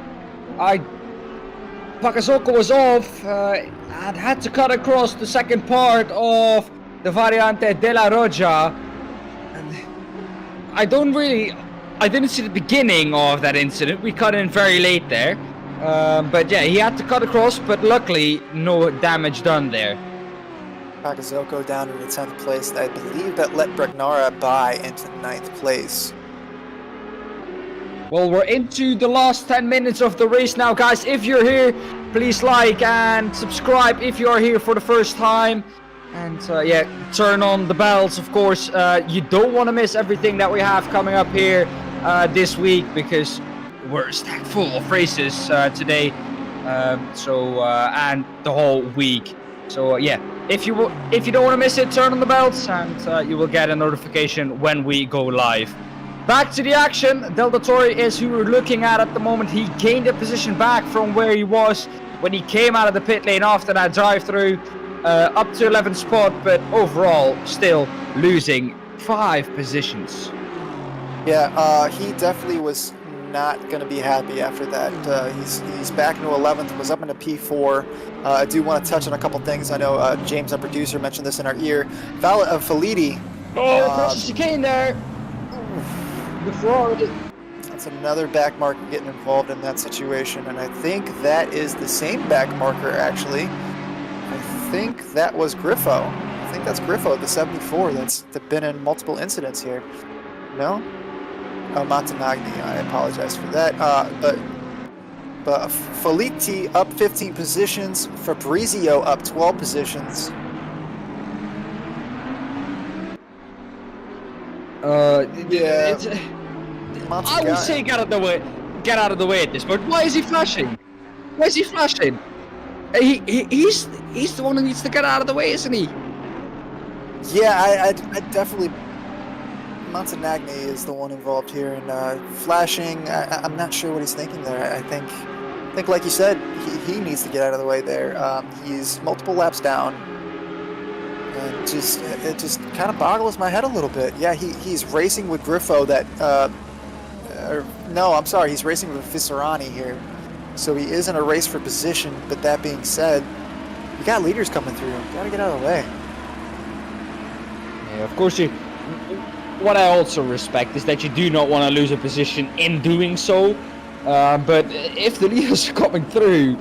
Pakazoko was off and had to cut across the second part of the Variante della Roggia. And I didn't see the beginning of that incident. We cut in very late there. But yeah, he had to cut across, but luckily no damage done there. Pakazoko down to the 10th place. I believe that let Brachnara by into 9th place. Well, we're into the last 10 minutes of the race now, guys. If you're here, please like and subscribe if you are here for the first time. And turn on the bells, of course. You don't want to miss everything that we have coming up here this week, because we're stacked full of races today. And the whole week. So if you don't want to miss it, turn on the bells, and you will get a notification when we go live. Back to the action. Del Dottore is who we're looking at the moment. He gained a position back from where he was when he came out of the pit lane after that drive-through, up to 11th spot, but overall still losing 5 positions. Yeah, he definitely was not going to be happy after that. He's back into 11th, was up into P4. I do want to touch on a couple things. I know James, our producer, mentioned this in our ear. Faliti. Across the chicane there. The Ferrari. That's another back marker getting involved in that situation, and I think that is the same back marker, actually. I think that was Griffo. I think that's Griffo, the 74, that's been in multiple incidents here. No? Oh, Montanagni, I apologize for that. But Faliti up 15 positions, Fabrizio up 12 positions. I would say get out of the way at this point. Why is he flashing? He's the one who needs to get out of the way, isn't he? Yeah, I definitely. Montanagni is the one involved here in flashing. I'm not sure what he's thinking there. I think like you said, he needs to get out of the way there. He's multiple laps down, and it just kind of boggles my head a little bit. Yeah, he's racing with Griffo that no, I'm sorry, he's racing with Fisarani here. So he is in a race for position, but that being said, you got leaders coming through. You gotta get out of the way. Yeah, of course you. What I also respect is that you do not want to lose a position in doing so. But if the leaders are coming through,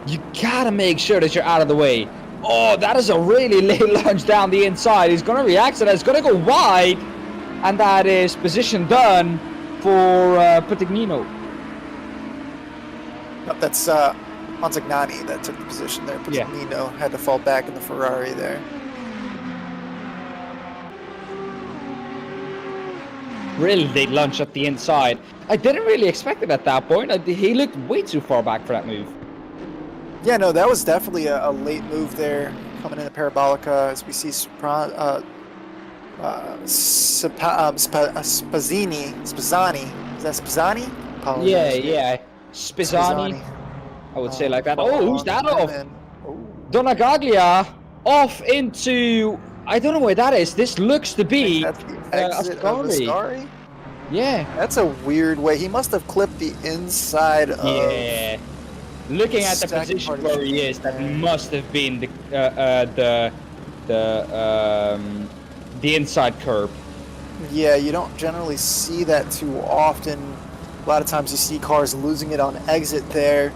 you gotta make sure that you're out of the way. Oh, that is a really late lunge down the inside. He's gonna react to that. It's gonna go wide, and that is position done for Putignino. That's Montagnani that took the position there. Putignino had to fall back in the Ferrari there. Really late lunge at the inside. I didn't really expect it at that point. He looked way too far back for that move. Yeah, no, that was definitely a late move there, coming into Parabolica, as we see Spazzini. Is that Spazzani? Apologize. Yeah. Spizzani. I would say like that. Oh, who's that off? Donagaglia off into... I don't know where that is. This looks to be... That's the exit of Ascari? Yeah. That's a weird way. He must have clipped the inside of... Yeah. Looking at the position where he is, that must have been the inside curb. Yeah, you don't generally see that too often. A lot of times you see cars losing it on exit there,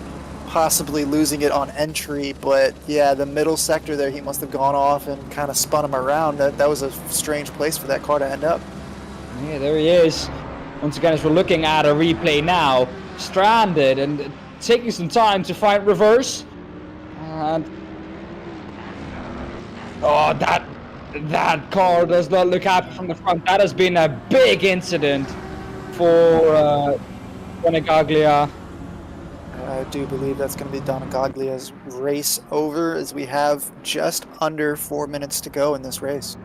possibly losing it on entry, but yeah, the middle sector there, he must have gone off and kind of spun him around. That was a strange place for that car to end up. Yeah, there he is. Once again, as we're looking at a replay now, stranded and taking some time to find reverse. And oh, that car does not look happy from the front. That has been a big incident for Donagaglia. I do believe that's going to be Donagaglia's race over, as we have just under 4 minutes to go in this race.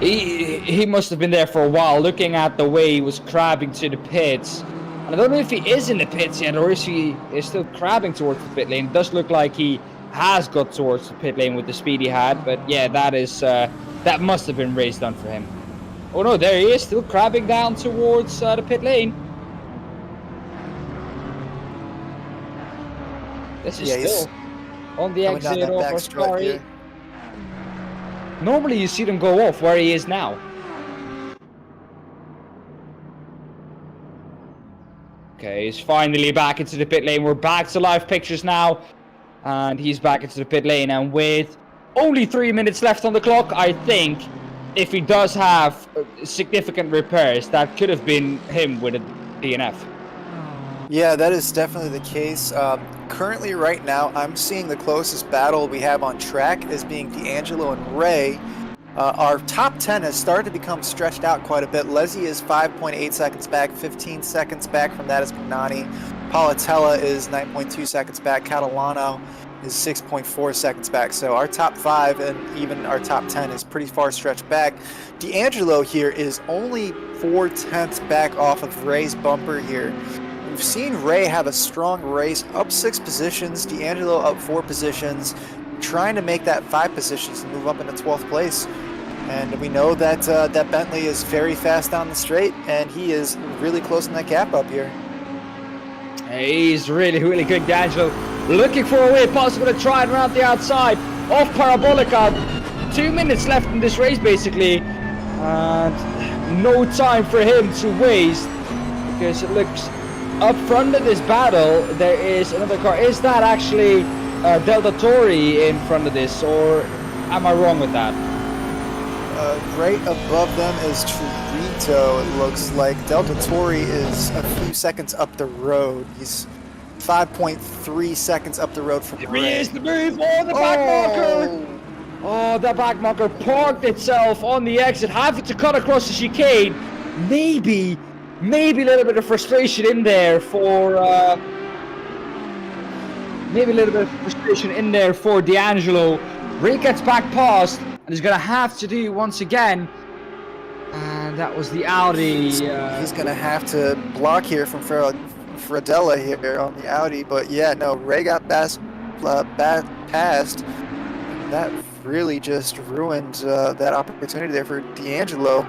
He must have been there for a while, looking at the way he was crabbing to the pits. And I don't know if he is in the pits yet, or if he is still crabbing towards the pit lane. It does look like he has got towards the pit lane with the speed he had, but yeah, that must have been race done for him. Oh no, there he is, still crabbing down towards the pit lane. This is still on the exit of Ascari. Normally you see them go off where he is now. Okay, he's finally back into the pit lane. We're back to live pictures now. And he's back into the pit lane. And with only 3 minutes left on the clock, I think if he does have significant repairs, that could have been him with a DNF. Yeah, that is definitely the case. Currently, right now, I'm seeing the closest battle we have on track as being D'Angelo and Ray. Our top 10 has started to become stretched out quite a bit. Leslie is 5.8 seconds back, 15 seconds back from that is Pignani. Parrotella is 9.2 seconds back. Catalano is 6.4 seconds back. So our top 5 and even our top 10 is pretty far stretched back. D'Angelo here is only 4/10 back off of Ray's bumper here. We've seen Ray have a strong race, up 6 positions, D'Angelo up 4 positions, trying to make that 5 positions and move up into 12th place. And we know that that Bentley is very fast down the straight, and he is really closing that gap up here. He's really, really good, D'Angelo. Looking for a way possible to try and round the outside off Parabolica. 2 minutes left in this race, basically. And no time for him to waste, because it looks... Up front of this battle, there is another car. Is that actually Delta Tori in front of this, or am I wrong with that? Right above them is Churrito, it looks like. Delta Tori is a few seconds up the road. He's 5.3 seconds up the road from Ray. Here he is, the move. Oh, the back marker. Oh, the back marker parked itself on the exit, having to cut across the chicane. Maybe a little bit of frustration in there for D'Angelo. Ray gets back past and he's gonna have to do once again. And that was the Audi. He's gonna have to block here from Fredella here on the Audi, but yeah, no, Ray got past. That really just ruined that opportunity there for D'Angelo.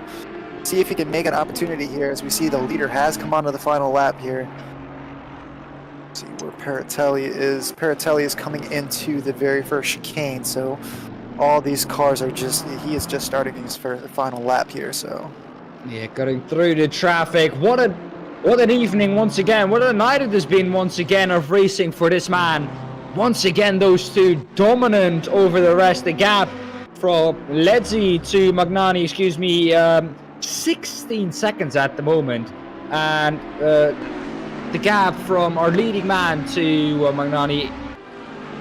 See if he can make an opportunity here, as we see the leader has come onto the final lap here. See where Parrotella is. Parrotella is coming into the very first chicane, so all these cars are just, he is just starting his final lap here, so. Yeah, going through the traffic. What an evening once again. What a night it has been once again of racing for this man. Once again, those two dominant over the rest. The gap from Ledzi to Magnani, 16 seconds at the moment. And the gap from our leading man to Magnani,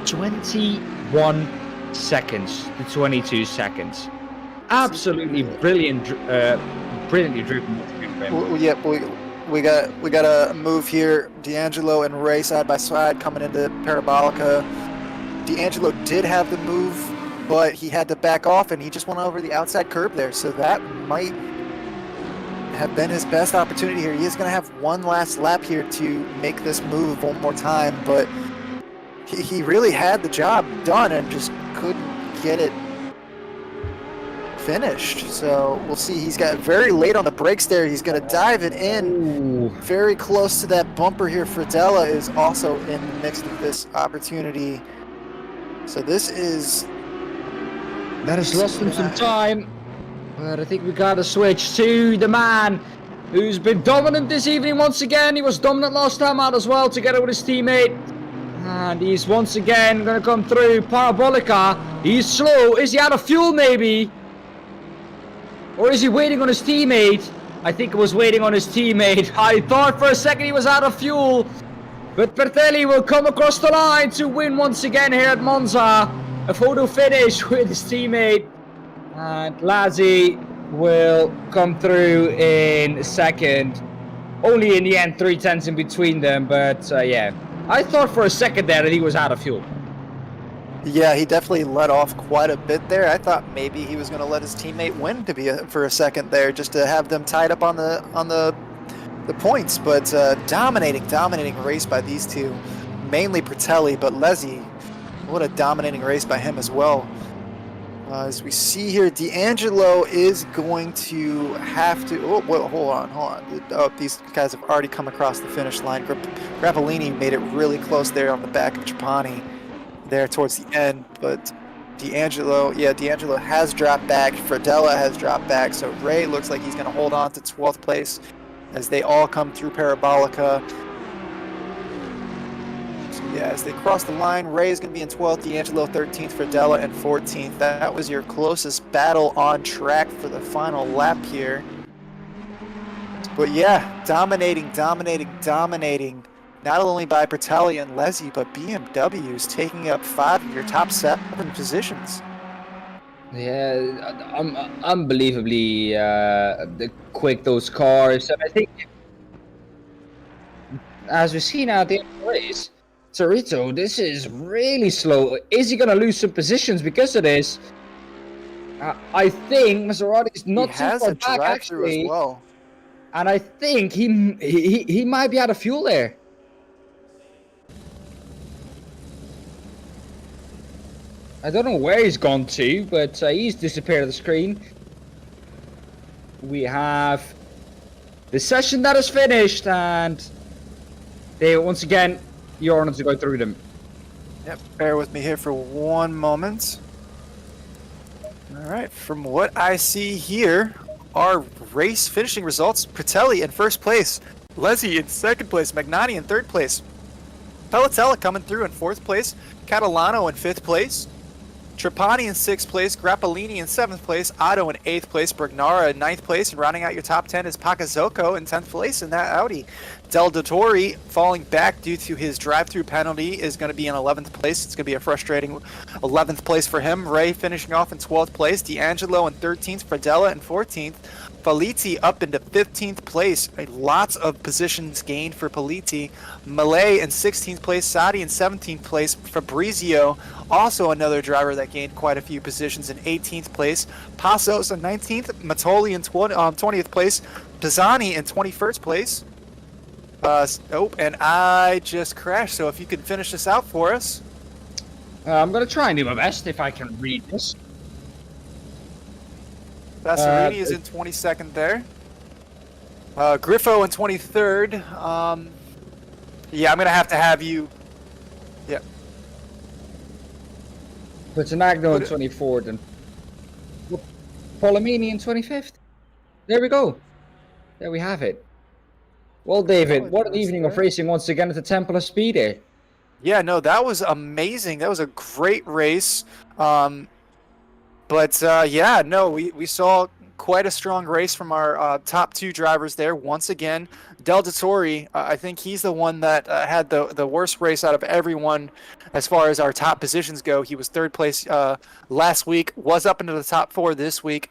21 seconds to 22 seconds. Absolutely brilliant, brilliantly driven. We got a move here. D'Angelo and Ray side by side coming into Parabolica. D'Angelo did have the move, but he had to back off, and he just went over the outside curb there. So that might have been his best opportunity here. He is going to have one last lap here to make this move one more time, but he really had the job done and just couldn't get it finished. So we'll see. He's got very late on the brakes there. He's going to dive it in. Ooh. Very close to that bumper here. Freni is also in the mix of this opportunity. So this is... That has lost him some time. But I think we got to switch to the man who's been dominant this evening once again. He was dominant last time out as well, together with his teammate. And he's once again going to come through Parabolica. He's slow. Is he out of fuel maybe? Or is he waiting on his teammate? I think he was waiting on his teammate. I thought for a second he was out of fuel. But Bertelli will come across the line to win once again here at Monza. A photo finish with his teammate. And Lazzi will come through in second. Only in the end 3/10 in between them, but yeah. I thought for a second there that he was out of fuel. Yeah, he definitely let off quite a bit there. I thought maybe he was going to let his teammate win for a second there, just to have them tied up on the points. But dominating race by these two, mainly Bertelli, but Lazzi, what a dominating race by him as well. As we see here, D'Angelo is going to have to... Oh, wait, hold on. Oh, these guys have already come across the finish line. Grappellini made it really close there on the back of Trapani there towards the end. But D'Angelo has dropped back. Freni has dropped back. So Ray looks like he's going to hold on to 12th place as they all come through Parabolica. Yeah, as they cross the line, Ray is going to be in 12th, D'Angelo 13th, Freni and 14th. That was your closest battle on track for the final lap here. But yeah, dominating. Not only by Bertelli and Lazzi, but BMW's taking up 5 of your top 7 positions. Yeah, unbelievably quick those cars. And I think, as we see now at the end of the race, Torito, this is really slow. Is he going to lose some positions because of this? I think Maserati's not too far back, actually. As well. And I think he might be out of fuel there. I don't know where he's gone to, but he's disappeared off the screen. We have the session that is finished, and they once again... You're on to go through them. Yep, bear with me here for one moment. All right, from what I see here, our race finishing results: Bertelli in first place, Lazzi in second place, Magnani in third place, Parrotella coming through in fourth place, Catalano in fifth place, Trapani in sixth place, Grappellini in seventh place, Otto in eighth place, Brachnara in ninth place, and rounding out your top 10 is Pacazocco in 10th place in that Audi. Del Dottore falling back due to his drive-through penalty is going to be in 11th place. It's going to be a frustrating 11th place for him. Ray finishing off in 12th place, D'Angelo in 13th, Freni in 14th, Politi up into 15th place. Lots of positions gained for Politi. Malay in 16th place, Sadi in 17th place, Fabrizio, also another driver that gained quite a few positions, in 18th place, Passos in 19th, Matoli in 20th place, Pisani in 21st place. And I just crashed, so if you could finish this out for us. I'm going to try and do my best if I can read this. Vassarini is in 22nd there. Griffo in 23rd. Yeah, I'm going to have you. Yeah. Patanagno in 24th and Polomini in 25th. There we go. There we have it. Well, David, what an evening of racing once again at the Temple of Speed here. Yeah, no, that was amazing. That was a great race. Yeah, no, we saw quite a strong race from our top 2 drivers there. Once again, Del Dottore, I think he's the one that had the worst race out of everyone as far as our top positions go. He was 3rd place last week, was up into the top 4 this week.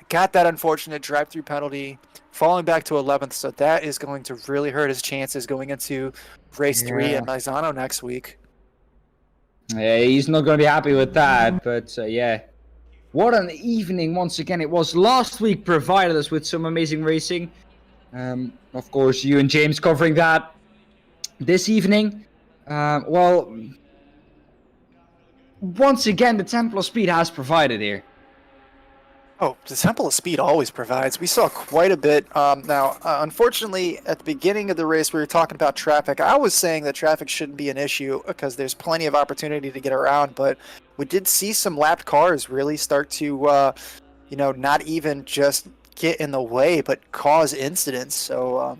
Got that unfortunate drive-through penalty, falling back to 11th, so that is going to really hurt his chances going into race 3 at Misano next week. Yeah, he's not going to be happy with that, but yeah. What an evening once again it was. Last week provided us with some amazing racing. Of course, you and James covering that this evening. Well, once again, the Temple of Speed has provided here. Oh, the Temple of Speed always provides. We saw quite a bit. Now, unfortunately, at the beginning of the race, we were talking about traffic. I was saying that traffic shouldn't be an issue because there's plenty of opportunity to get around, but we did see some lapped cars really start to, not even just get in the way, but cause incidents. So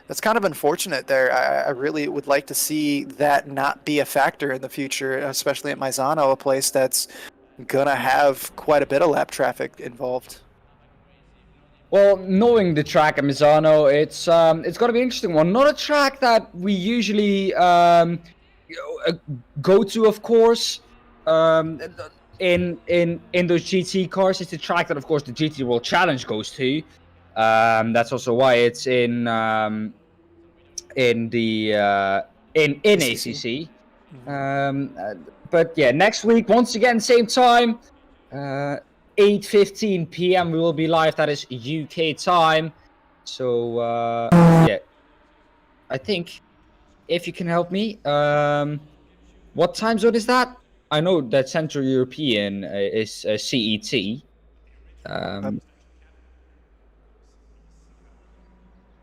that's kind of unfortunate there. I really would like to see that not be a factor in the future, especially at Misano, a place that's gonna have quite a bit of lap traffic involved. Well, knowing the track at Misano, it's gonna be an interesting one. Not a track that we usually go to, of course. In those GT cars, it's the track that, of course, the GT World Challenge goes to. That's also why it's in ACC. But yeah, next week, once again, same time, 8:15 p.m. we will be live. That is UK time. So yeah, I think if you can help me, what time zone is that? I know that Central European is CET.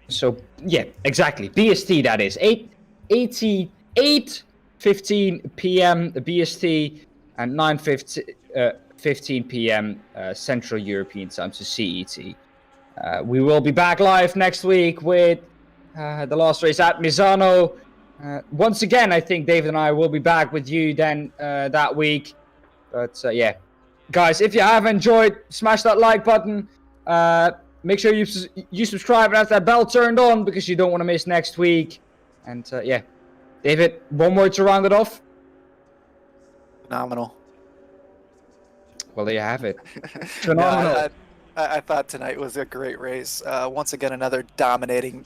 So yeah, exactly. BST, that is 8:15 p.m. BST and 9:15 p.m. Central European time, so CET. We will be back live next week with the last race at Misano. Once again, I think David and I will be back with you then that week. But yeah, guys, if you have enjoyed, smash that like button. Make sure you subscribe and have that bell turned on because you don't want to miss next week. And yeah, David, one word to round it off. Phenomenal. Well, there you have it. Phenomenal. No, I thought tonight was a great race. Once again, another dominating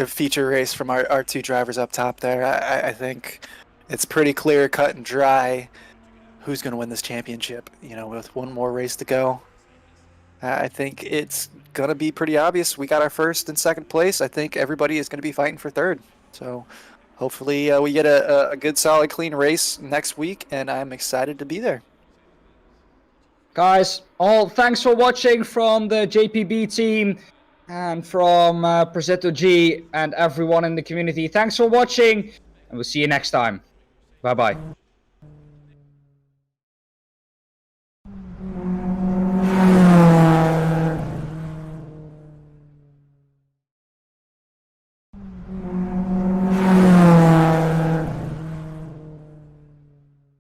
feature race from our 2 drivers up top there. I think it's pretty clear, cut and dry who's going to win this championship. With one more race to go, I think it's going to be pretty obvious. We got our 1st and 2nd place. I think everybody is going to be fighting for 3rd. So hopefully we get a good, solid, clean race next week, and I'm excited to be there. Guys, all thanks for watching from the JPB team and from Progetto G and everyone in the community. Thanks for watching, and we'll see you next time. Bye-bye.